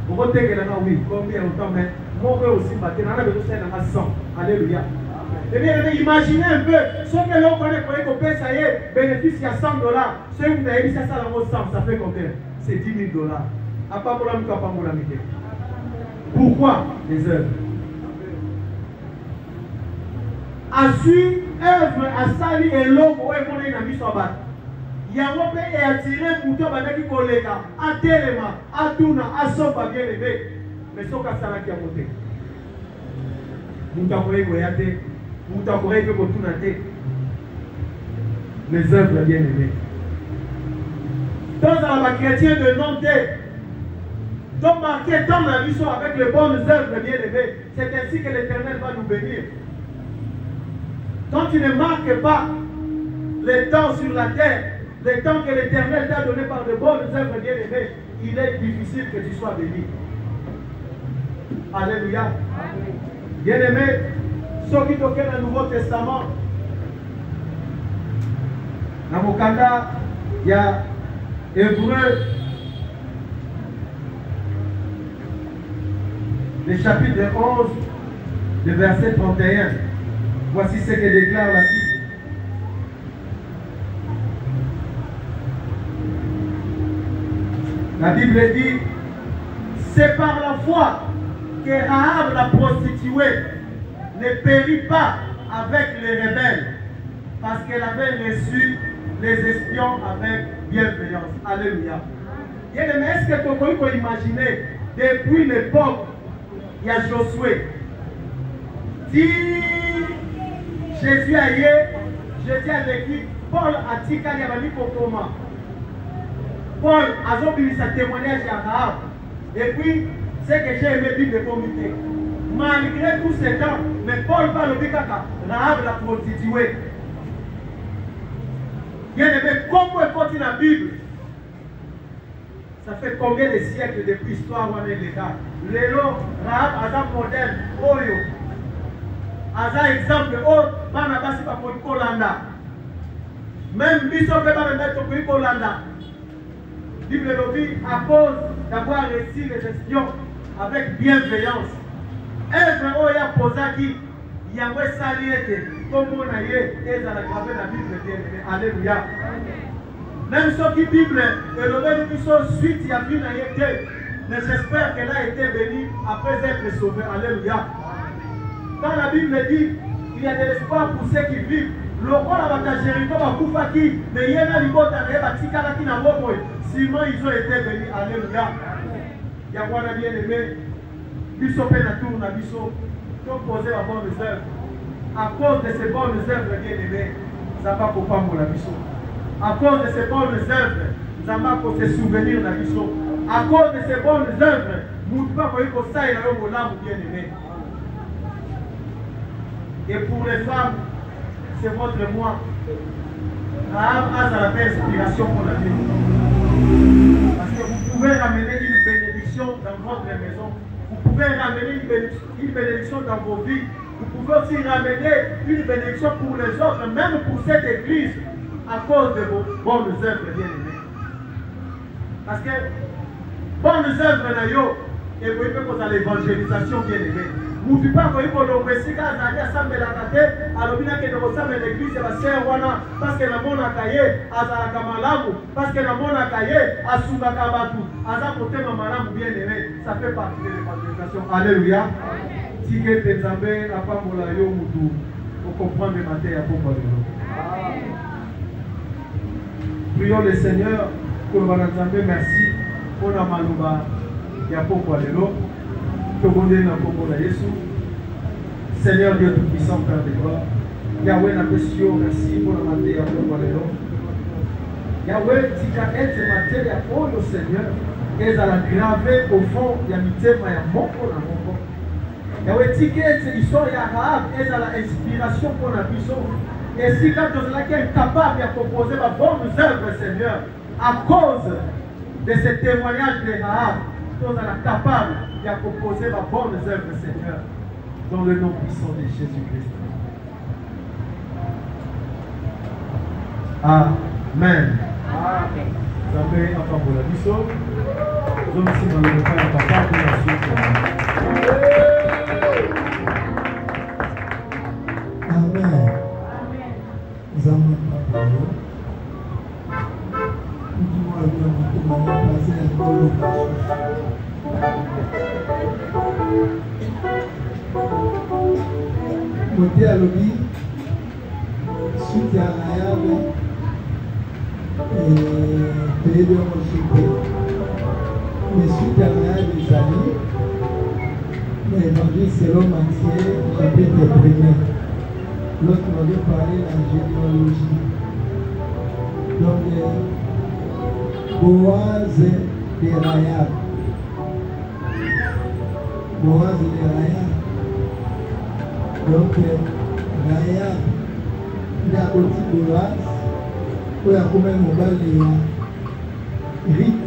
Vous votez que là oui, combien de temps mais moi aussi battre on a besoin de 100. Alléluia. Et bien imaginez un peu ce que l'on connaît pour payer ça y est, bénéfice il y a $100. Ce que vous avez dit ça la 100, ça fait combien? C'est $10,000. À pas pour la muka pas pour la mité. Pourquoi les œuvres? A su œuvre à sali et l'homme où est mon ami soit battu. Yango pe e attiré muto banaki kolega atelema atuna asoba bien levé mais soka sala ki amote muta koye koyate muta koye pe kotuna te les œuvres bien aimées dans la chrétien de non te donc marquer dans la mission avec les bonnes œuvres bien aimées c'est ainsi que l'Éternel va nous bénir. Quand tu ne marques pas les temps sur la terre, les temps que l'Éternel t'a donné par de bonnes œuvres bien aimées, il est difficile que tu sois béni. Alléluia. Bien aimé, ceux qui toquent dans le Nouveau Testament, dans mon Kanda, il y a Hébreu, le chapitre 11, le verset 31. Voici ce que déclare la Bible. La Bible dit, c'est par la foi que Rahab la prostituée ne périt pas avec les rebelles, parce qu'elle avait reçu les espions avec bienveillance. Alléluia. Bien aimé, est-ce que tu peux imaginer, depuis l'époque, il y a Josué, si Jésus a eu, Jésus a vécu, Paul a dit qu'il y avait mis comment. Paul a obtenu sa témoignage à Rahab. Et puis, c'est que j'ai aimé vivre le comité. Malgré tout ce temps, mais Paul parle de Rahab la prostituée. Bien aimé, comment est-il dans la Bible? Ça fait combien de siècles depuis l'histoire où on est là? Lélo, Rahab a un modèle, Oyo. A un exemple, Banabasi pour Kolanda. Même Bishop ne va mettre pour Kolanda. Bible le dit à cause d'avoir reçu les espions avec bienveillance. Œuvre Oya Pozaki, Yahweh Saliete, comme on a eu, et dans la gravée de la Bible bien aimée. Alléluia. Même ceux qui Bible, et le dit suite, il y a vu naïté, mais j'espère qu'elle a été bénie après être sauvée. Alléluia. Quand la Bible dit, il y a de l'espoir pour ceux qui vivent. Le roi de Jéricho va Koufaki, mais il y a un libota, il y a un tikala qui n'a pas de sinon ils ont été bénis. Alléluia. Il y a un bien aimé. Bishop et la tour, la bishop, donc poser la bonne œuvre. À cause de ces bonnes œuvres bien aimées, ça va pour pas pour la bishop. À cause de ces bonnes œuvres, ça va pour se souvenir la bishop. À cause de ces bonnes œuvres, nous ne pouvons pas pour ça et pour l'âme bien aimé. Et pour les femmes, c'est votre moi. Rahab a la paix inspiration pour la vie. Parce que vous pouvez ramener une bénédiction dans votre maison. Vous pouvez ramener une bénédiction dans vos vies. Vous pouvez aussi ramener une bénédiction pour les autres, même pour cette église, à cause de vos bonnes œuvres bien aimées. Parce que bonnes œuvres na yo et vous pouvez causer l'évangélisation bien aimée. Mutu pa ko ipo lo mesika azali asambelaka te alobina ke ndokosambela l'église ya basere wana parce que namonaka ye azalaka malamu parce que namonaka ye asungaka bato aza kotema malamu bien aimé. Ça fait partie de l'évangélisation. Alléluia. Tike te nzambe apambola yo mutu okomprendre matin ya pokwa lelo. Prions le Seigneur pour le Nzambe. Merci pour la malouba ya pokwa lelo. Seigneur Dieu Tout-Puissant, Père de gloire, Yahweh, merci pour la matière Yahweh, tika ete matière pour le Seigneur, et à la graver au fond, il y a mitema ya moko na moko. Yahweh, tika ete l'histoire ya Rahab, et à la inspiration pour la puissance. Et si quand on est capable de proposer ma bonne œuvre, Seigneur, à cause de ce témoignage de Rahab, on est capable de proposer ma bonne œuvre, Seigneur, dans le nom puissant de Jésus-Christ. Amen. Amen. Papa pour la biso. Nous sommes ici dans le repas à papa pour la suite. Amen. Nous avons papa. Nous avons passé à Côté à l'objet, suite à la yable, et pays de Moshipé, mais suite à la yable des amis, l'évangile selon Matthieu, chapitre 1er. L'autre m'avait parlé de la généalogie. Donc, Boaz de Rahab. Boaz de Rahab. Donc, Rahab, il a aussi Boaz, il a quand même Rite.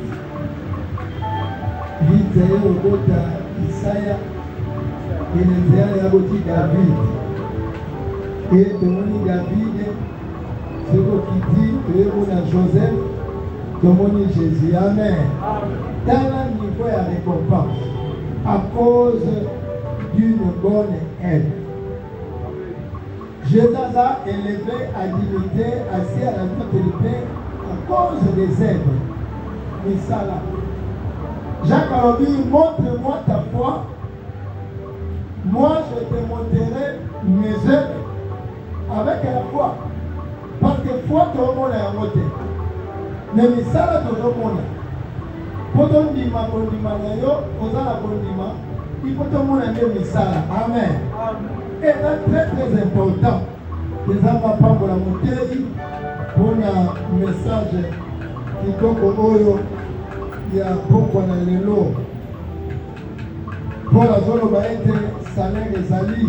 Rite, il y a aussi Isaiah, et il y a aussi David. Et demoni David, c'est ce qui dit, et on a Joseph, demoni Jésus. Amen. Dans le niveau de récompense, à cause d'une bonne aide. Jésus a élevé à dignité, assis à la droite de paix, à cause des aides. Et ça là. Jacques a dit, montre-moi ta foi, moi je te montrerai mes œuvres avec la foi. Parce que foi, tout le monde est en côté. Mais ça là, tout le monde. Pour ton dima, il faut tout le monde aimer ça là. Amen. Et c'est très très important. Les enfants pas pour la montée, pour un message qui est il y a beaucoup de l'eau. Pour la zone où il y a salaire et sali.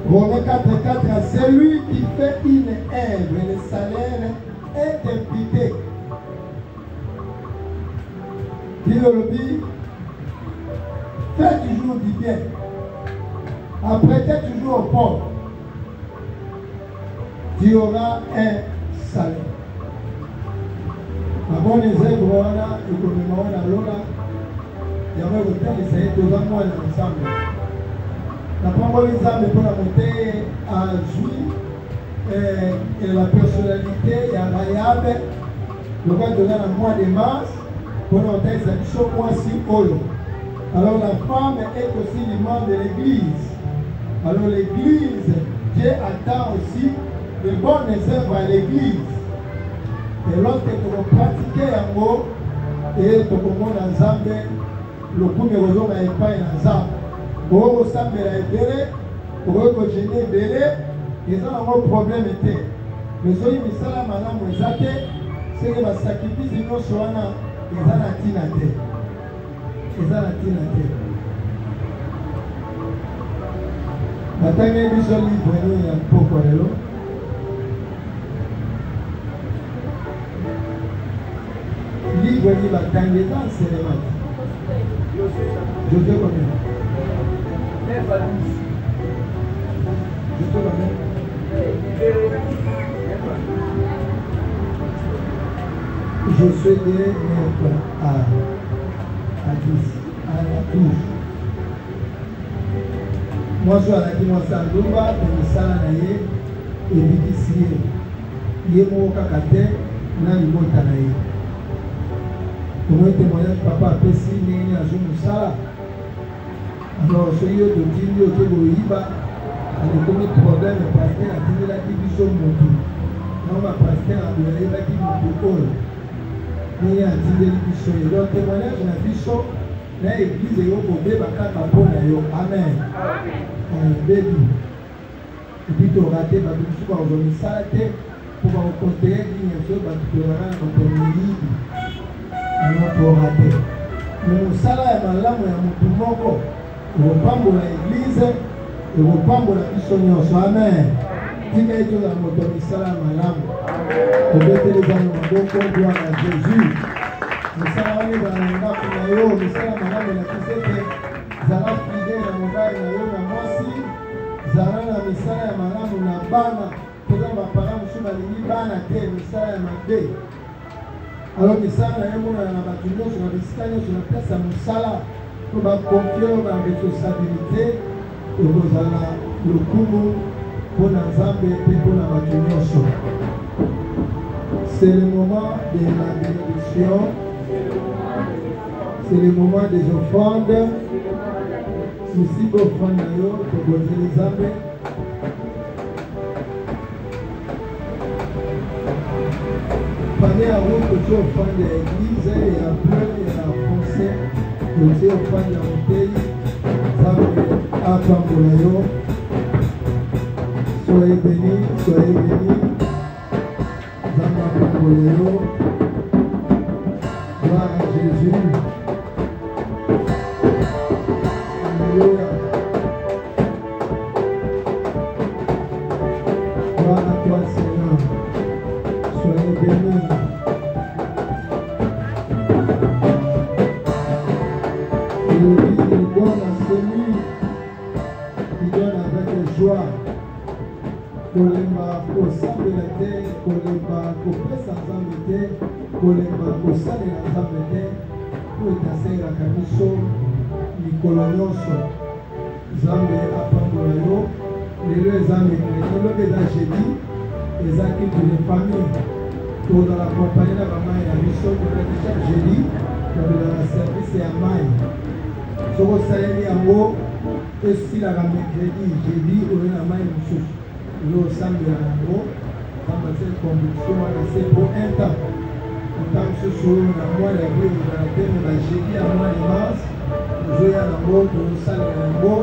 Romains 4:4, c'est lui qui fait une œuvre, le salaire est imputé. Il le dit, fais toujours du bien. Apprêtez toujours aux pauvres. Tu auras un salaire. Avant les œuvres, voilà, et comme nous avons là, il y avait autant de salaires, deux ans, ensemble. La parole des âmes pour la montée à jouir et la personnalité, il y a Rahab, le roi de dans le mois de mars, pour la montée, c'est un mois si haut. Alors la femme est aussi le membre de l'église. Alors l'église, Dieu attend aussi de bonnes œuvres à l'église. Et lorsque tu pratiques en haut, et tu commandes en Zambé, le coup de raison n'est pas en Zambé. Pour vous sembler libéré, pour vous gêner libéré, ils ont un problème. Mais si vous avez madame Wezate, c'est que le sacrifice de nos soins, ils ont la tinate. Ils ont la tinate. Maintenant, il y a des gens qui prennent un peu pour l'eau. Livre qui va t'enlever dans ce élément. Je te connais. je suis de 9 à 10 à la douche. Moi, je suis à la Kimosandouba, pour le salanaye, et Bidisiye. Yemo Kakate, Nani Motanaye. Pour moi, témoignage, papa a pessi, Néni a joué Moussala. Alors, ce yo de Tini, au Kéboïba, avec comme problème, le pasteur a dit la division Moutou. Non, ma pasteur a dit la division Moutou. Néni a dit la division. Et donc, témoignage, la division, l'église est au Bobé, Bakaka Bonayo. Amen. Baby. Et puis, tu auras été, tu vas aujourd'hui s'arrêter pour rencontrer une chose, tu auras notre mérite. Alors, tu auras été. Mais mon salaire est malade, mais mon tout le pambo l'église et le pambo la mission. Amen. Dis-moi que tu as mon salaire malade. Tu dois te lever dans mon gloire à Jésus. Le salaire est dans mon gars, le salaire malade, la kisete. Zara fidèle na mobali na yo na mwasi zara na misala ya malamu na bana toza bapara mosusu balingi bana te misala ya mabe alors misala na ye monana na bato nyonso na bisika nyonso na place ya mosala po bakonfie oyo baresponsabilité ekozala lokumu mpo na nzambe mpe mpo na bato nyonso. C'est le moment de la bénédiction, c'est le moment des offrandes. Ici, pour prendre l'eau, pour poser les âmes. Prenez la route que tu offres l'église et la bleu et la foncée. Que tu offres la bouteille. Zame à Pambolayo. Soyez bénis, soyez bénis. Zame à Pambolayo. Gloire à Jésus. Gloire à toi, Seigneur. Soyez bénis. Il donne à celui qui donne avec joie. Kolemba kosambela te, kolemba kopesa nzambe te, kolemba kosalela nzambe te, po etasalelaka biso mikolo nyonso. Nzambe apambola yo lelo eza mercredi lobi eza jeudi eza kitu de famille tozala kompani na bamai na biso tozalaki chaque jeudi tozala service ya mai soki osaleli yango esilaka mercredi jeudi oyo na mai mosusu elo osambela yango pamba te conviction wana se po un temps ota mosusu oyo na mois d'avril ozala te na jeudi ya mois de mars ozoya nango tozosalela yango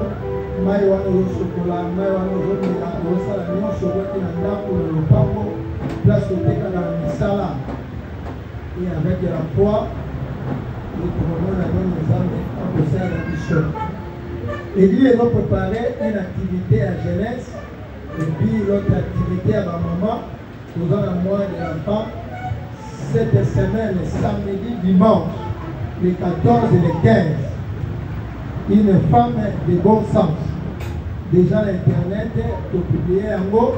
mai wana ozosokola mai wana ozomela ozosala nyonso okoki na ndako na lopango place otekaka na misala et avec de la foi etomona nini nzambe akosala biso église ezopréparer une activité à jeunesse et puis l'autre activité à bamama toza na mois de la femme cette semaine samedi dimanche les 14 et les 15 une femme de bon sens. Déjà l'internet, de publier en haut,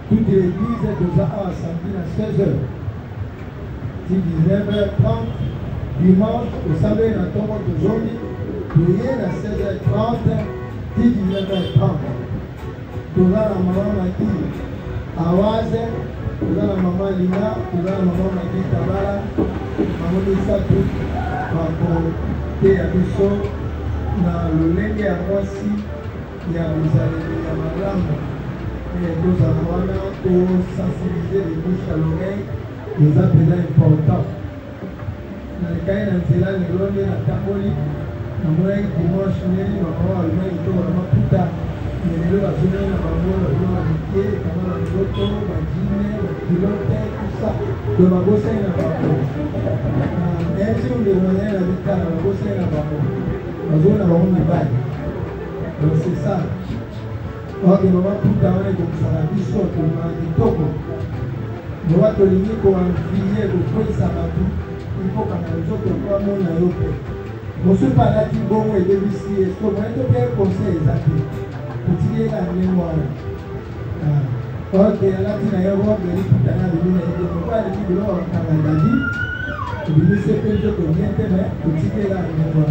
toute l'église déjà à samedi à 16h. 19h30, dimanche, vous savez, dans ton mot d'aujourd'hui, prier à 16h30, 19h30. Tout là, la maman m'a dit, Awaze, tout là, la maman Lina, tout là, la maman m'a dit, Tabala, maman dit ça tout, par côté à Bissot. Na lolenge ya mwasi ya bizaleli ya malamu tozala wana tosensibilize les bouches à l'oreille eza mpenza important nalekai na nzela lelo nde natamboli namonaki dimanche ndeni bakama balumaki to bakama puta lelo bazonai na bango baloma mike kama bangoto bajine bakilote tusa to babosai na bango même si ondemonyai na bitala babosai na bango bazona bango mibali donc c'est ça oke mama puta wana ekokisaka biso tolingaka kitoko loba tolingi koanvie kokweyisa bato ifokanga nzoto po amona yo mpe mosusu alati bongo ebebisi ye somoye tope conseil eza te otilieka ndenge wana oke alati na ye robe eliputana bibina ete moko aleki biloko bakanga dadi Obinisi pe nzoto niente me otikela yango.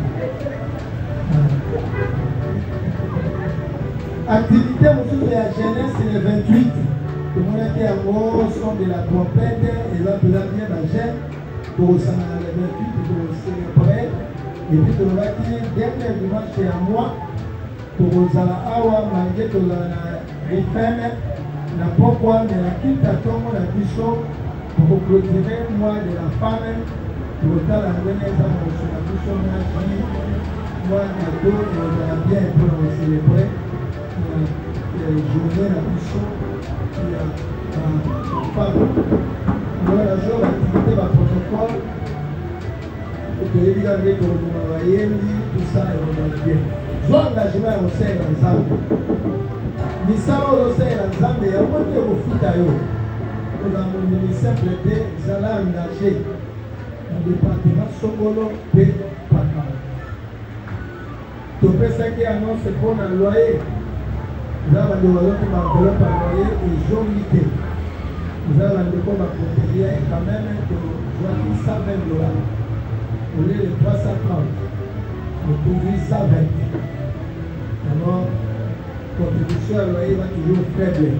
Activité mosusu ya jeunesse le 28. Tomonaki yango son de la trompette eza mpenza bien bagene tokosangana le 28 tokocélébrer epuis tolobaki dernier dimanche ya mois tokozala awa malgré tozala na rifeme na pokwa me na kita ntongo na biso tokoclôture mois de la femme tokotala ndenge eza mosu na biso naki mois na to tozala bien mpona kocélébrer journée na biso ya femme. Alors la jour activité va protocole toyebi kaka ndenge tokoboma bayembi tout ça ekozala bien. Zwa engagement ya kosalela nzambe misala oyo osalela nzambe yango nde kofuta yo kozala mondimi simple te ezala engage na département songolo mpe pakala. Topesaki annonce mpona loyer eza bandeko bazotuma enveloppe ya loyer ezongi te eza bandeko baproteria quand même tozwaki 120 dollars au lieu de 330 otuzwi 120. Alors contribution ya loyer eza toujours faible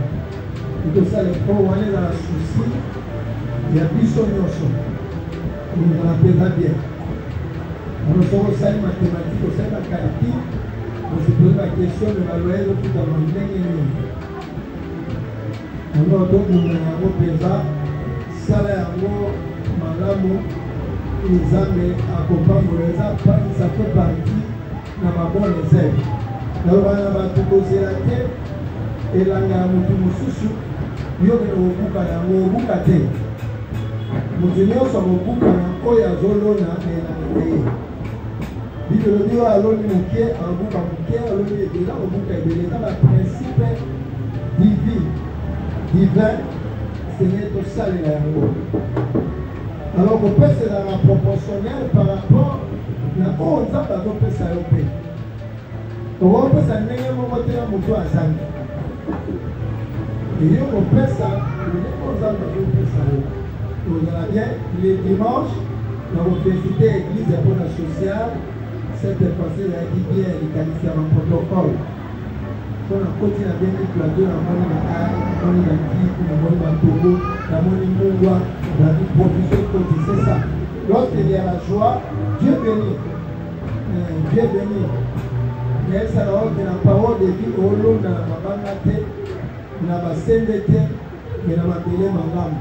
etosala effort wana ezala souci ya biso nyonso ezala mpenza bien. Alors soki osali mathématique osali bacalcule osepose baquestion de baloyer ezokutama ndenge nini. Alors tobunda yango mpenza sala yango malamu nzambe akopambola eza ça fait partie na mabone zele. nalobana na bato kozela te elanga ya motu mosusu yokende kobuka yango obuka te. motu nyonso akobuka na oyo azolona na elanga te ye. Bibele oyo aloni moke akobuka moke aloni ebele akobuka ebele eza baprincipe divin seigneur tosalela yango. Alors kopesa ezalaka proportionnel par rapport na oyo nzambe azopesa yo mpe okopesa ndenge moko te na motu azangi eyo kopesa ndenge oyo nzambe azopesa yo. ozala bien le dimanche na kofélicité église mpona social cette fois-ci ezalaki bien likanisi ya baprotocole mpona koti na bengi plateau namoni na ai namoni na kiku namoni batogo namoni mungwa nabi provision koti c'est ça. Lorsqu'il y a la joie, Dieu bénit. Dieu bénit. Mais ça n'a aucune parole de vie au long de la mabangate, na basendete, mais na mabele mangam.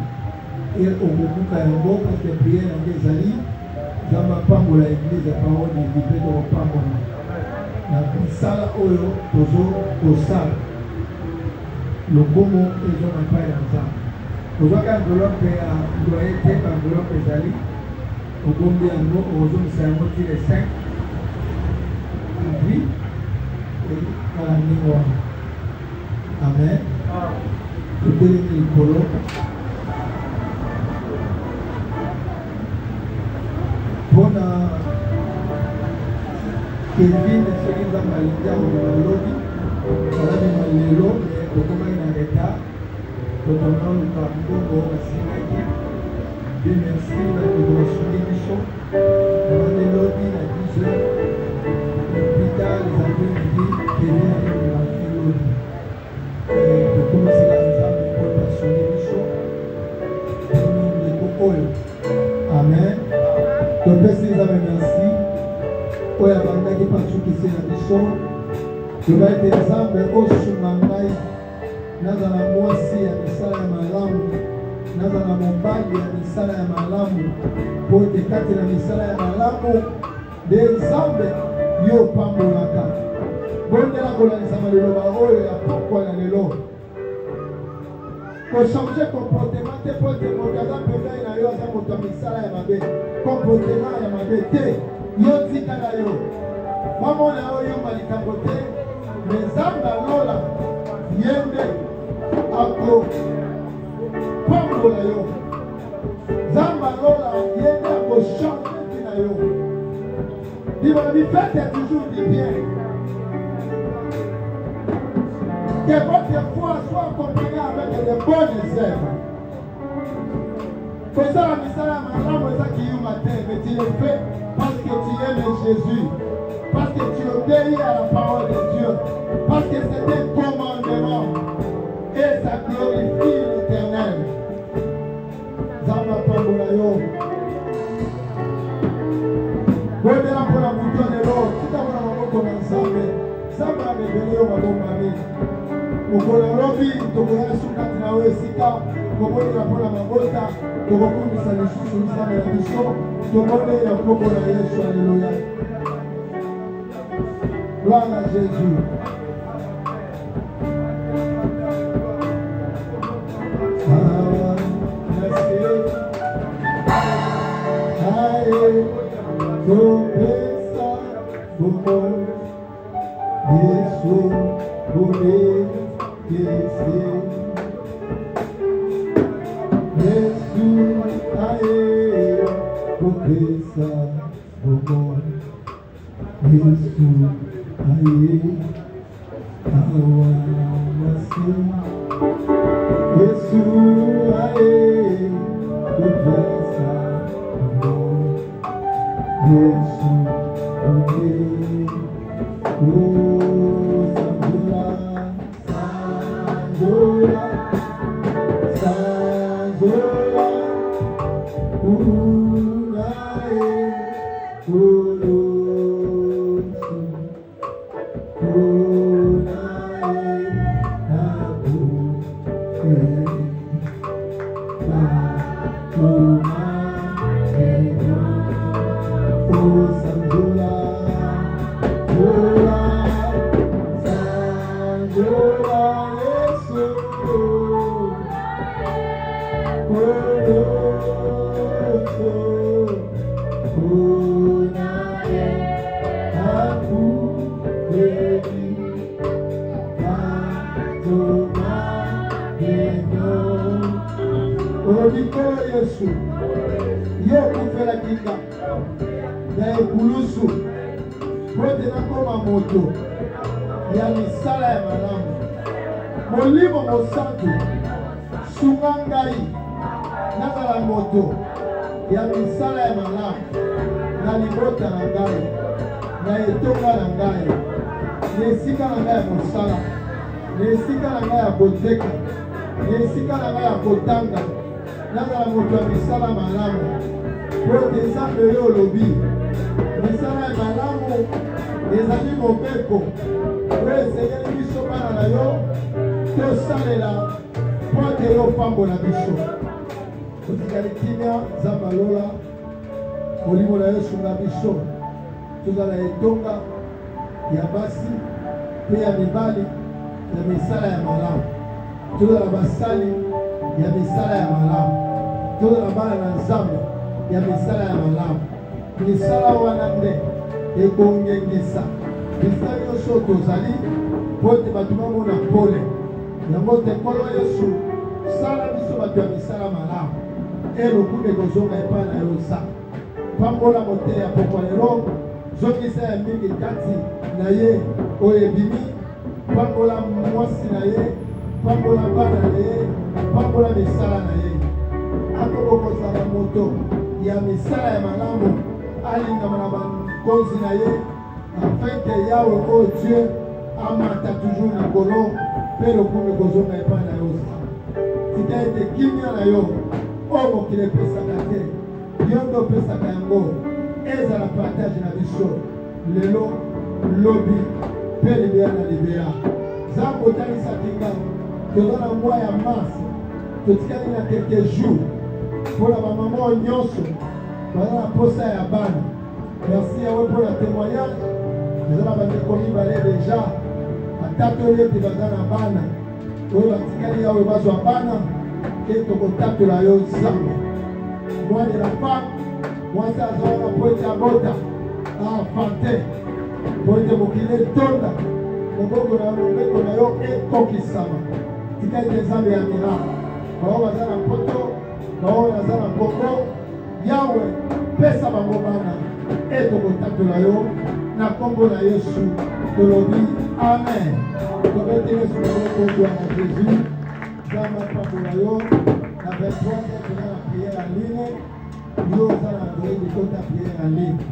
Et au bout à un mot, parce que prière dans des alliés, dans ma pambo la église, la parole de vie, peut être pambo. Na sala oyo, tozo, au sal. Le gomo, ils ont un paille ensemble. Ozwaka enveloppe ya loyer te enveloppe ezali obombi yango ozongisa yango ti le 5 avril kala ndenge wana. Amen. Totelemi likolo mpona Kelvin soki nzambe alingi amona lobi alabima lelo tokomaki na retard totonga luka mbongo basengaki. Dieu merci na libération biso nabandi lobi na 10 heures plus tard les après-midi Kevin alibimaki lobi tokomisela nzambe mpona songi biso mpona ndeko oyo. Amen. topesi nzambe merci oyo abandaki pasukisi na biso loba ete nzambe osunga ngai nazala mwasi ya misala ya malamu nazala mobali ya misala ya malamu po ete kati na misala ya malamu nde nzambe yo pambolaka. bondela kolanisama liloba oyo ya pokwa na lelo kochange comportement te po ete moto aza pembeni na yo aza moto ya misala ya mabe comportement ya mabe te yo tikala yo bamona oyo yomba likambo te me nzambe alola ye nde akopambola yo. nzambe alola ye nde akochange ntina yo. Bible faites toujours du bien. Que votre foi soit accompagnée avec de bonnes œuvres. Que ça la misala malamu ezaki yuma matin, mais tu le fais parce que tu aimes Jésus, parce que tu obéis à la parole de Dieu, parce que c'est un commandement et ça glorifie l'Éternel. Zamba Pamulayo. Bondela pour la mouton de l'eau, tout à l'heure, on va ensemble. Zamba Bébélé, on va bombarder. Mokola robi, tokola sukati na we sika, tokola pour la mabota, tokokumisa lisusu nzambe na biso, tokola ya kombo na Yesu, alléluia. Gloire à Jésus. Tuzala etonga ya basi pe ya mibali ya misala ya malamu. Tuzala basali ya misala ya malamu. Tuzala bana na nzambe ya misala ya malamu. Misala wana nde ekongengisa misala nyonso tozali po ete bato bamona pole. Yango te nkolo Yesu sala biso bato ya misala malamu elokumu ekozonga epai na yo sa pambola moteya ya pokwa lelo zongisa ya mingi kati na ye oyo ebimi, pambola mwasi na ye, pambola bana na ye, pambola misala na ye. Akokozala moto ya misala ya malamu alingama na bakonzi na ye afin ke yawe oyo Dieu amata toujours na kolo mpe lokumu ekozonga epai na yo sa. Tika ete kimia na yo oyo mokili epesaka te, yo nde opesaka yango. Ezala partage na biso lelo lobi pe libera na libera. Nzambe otanisaki nga toza na mwa ya mars, totikali na quelques jours mpona bamama oyo nyonso baza na posa ya bana. Merci yawe mpona témoignage. Eza na bandeko mibale deja batatoli ete baza na bana oyo batikali yawe bazwa bana ke tokotatola yo Nzambe. Moi de la femme mwasi azawana po ete abota afante po ete mokili etonda loboko na lobeko na yo ekokisama. Tika ete Nzambe ya miracle bao baza na poto bao baza na kongo yawe pesa bango bana etokotatola yo na kombo na Yesu tolobi amen. Tobete Yesu na kombo ya Jésus. Nzambe apambola yo na 23 tena na prière en ligne. yo osala droit de kota priere en ligne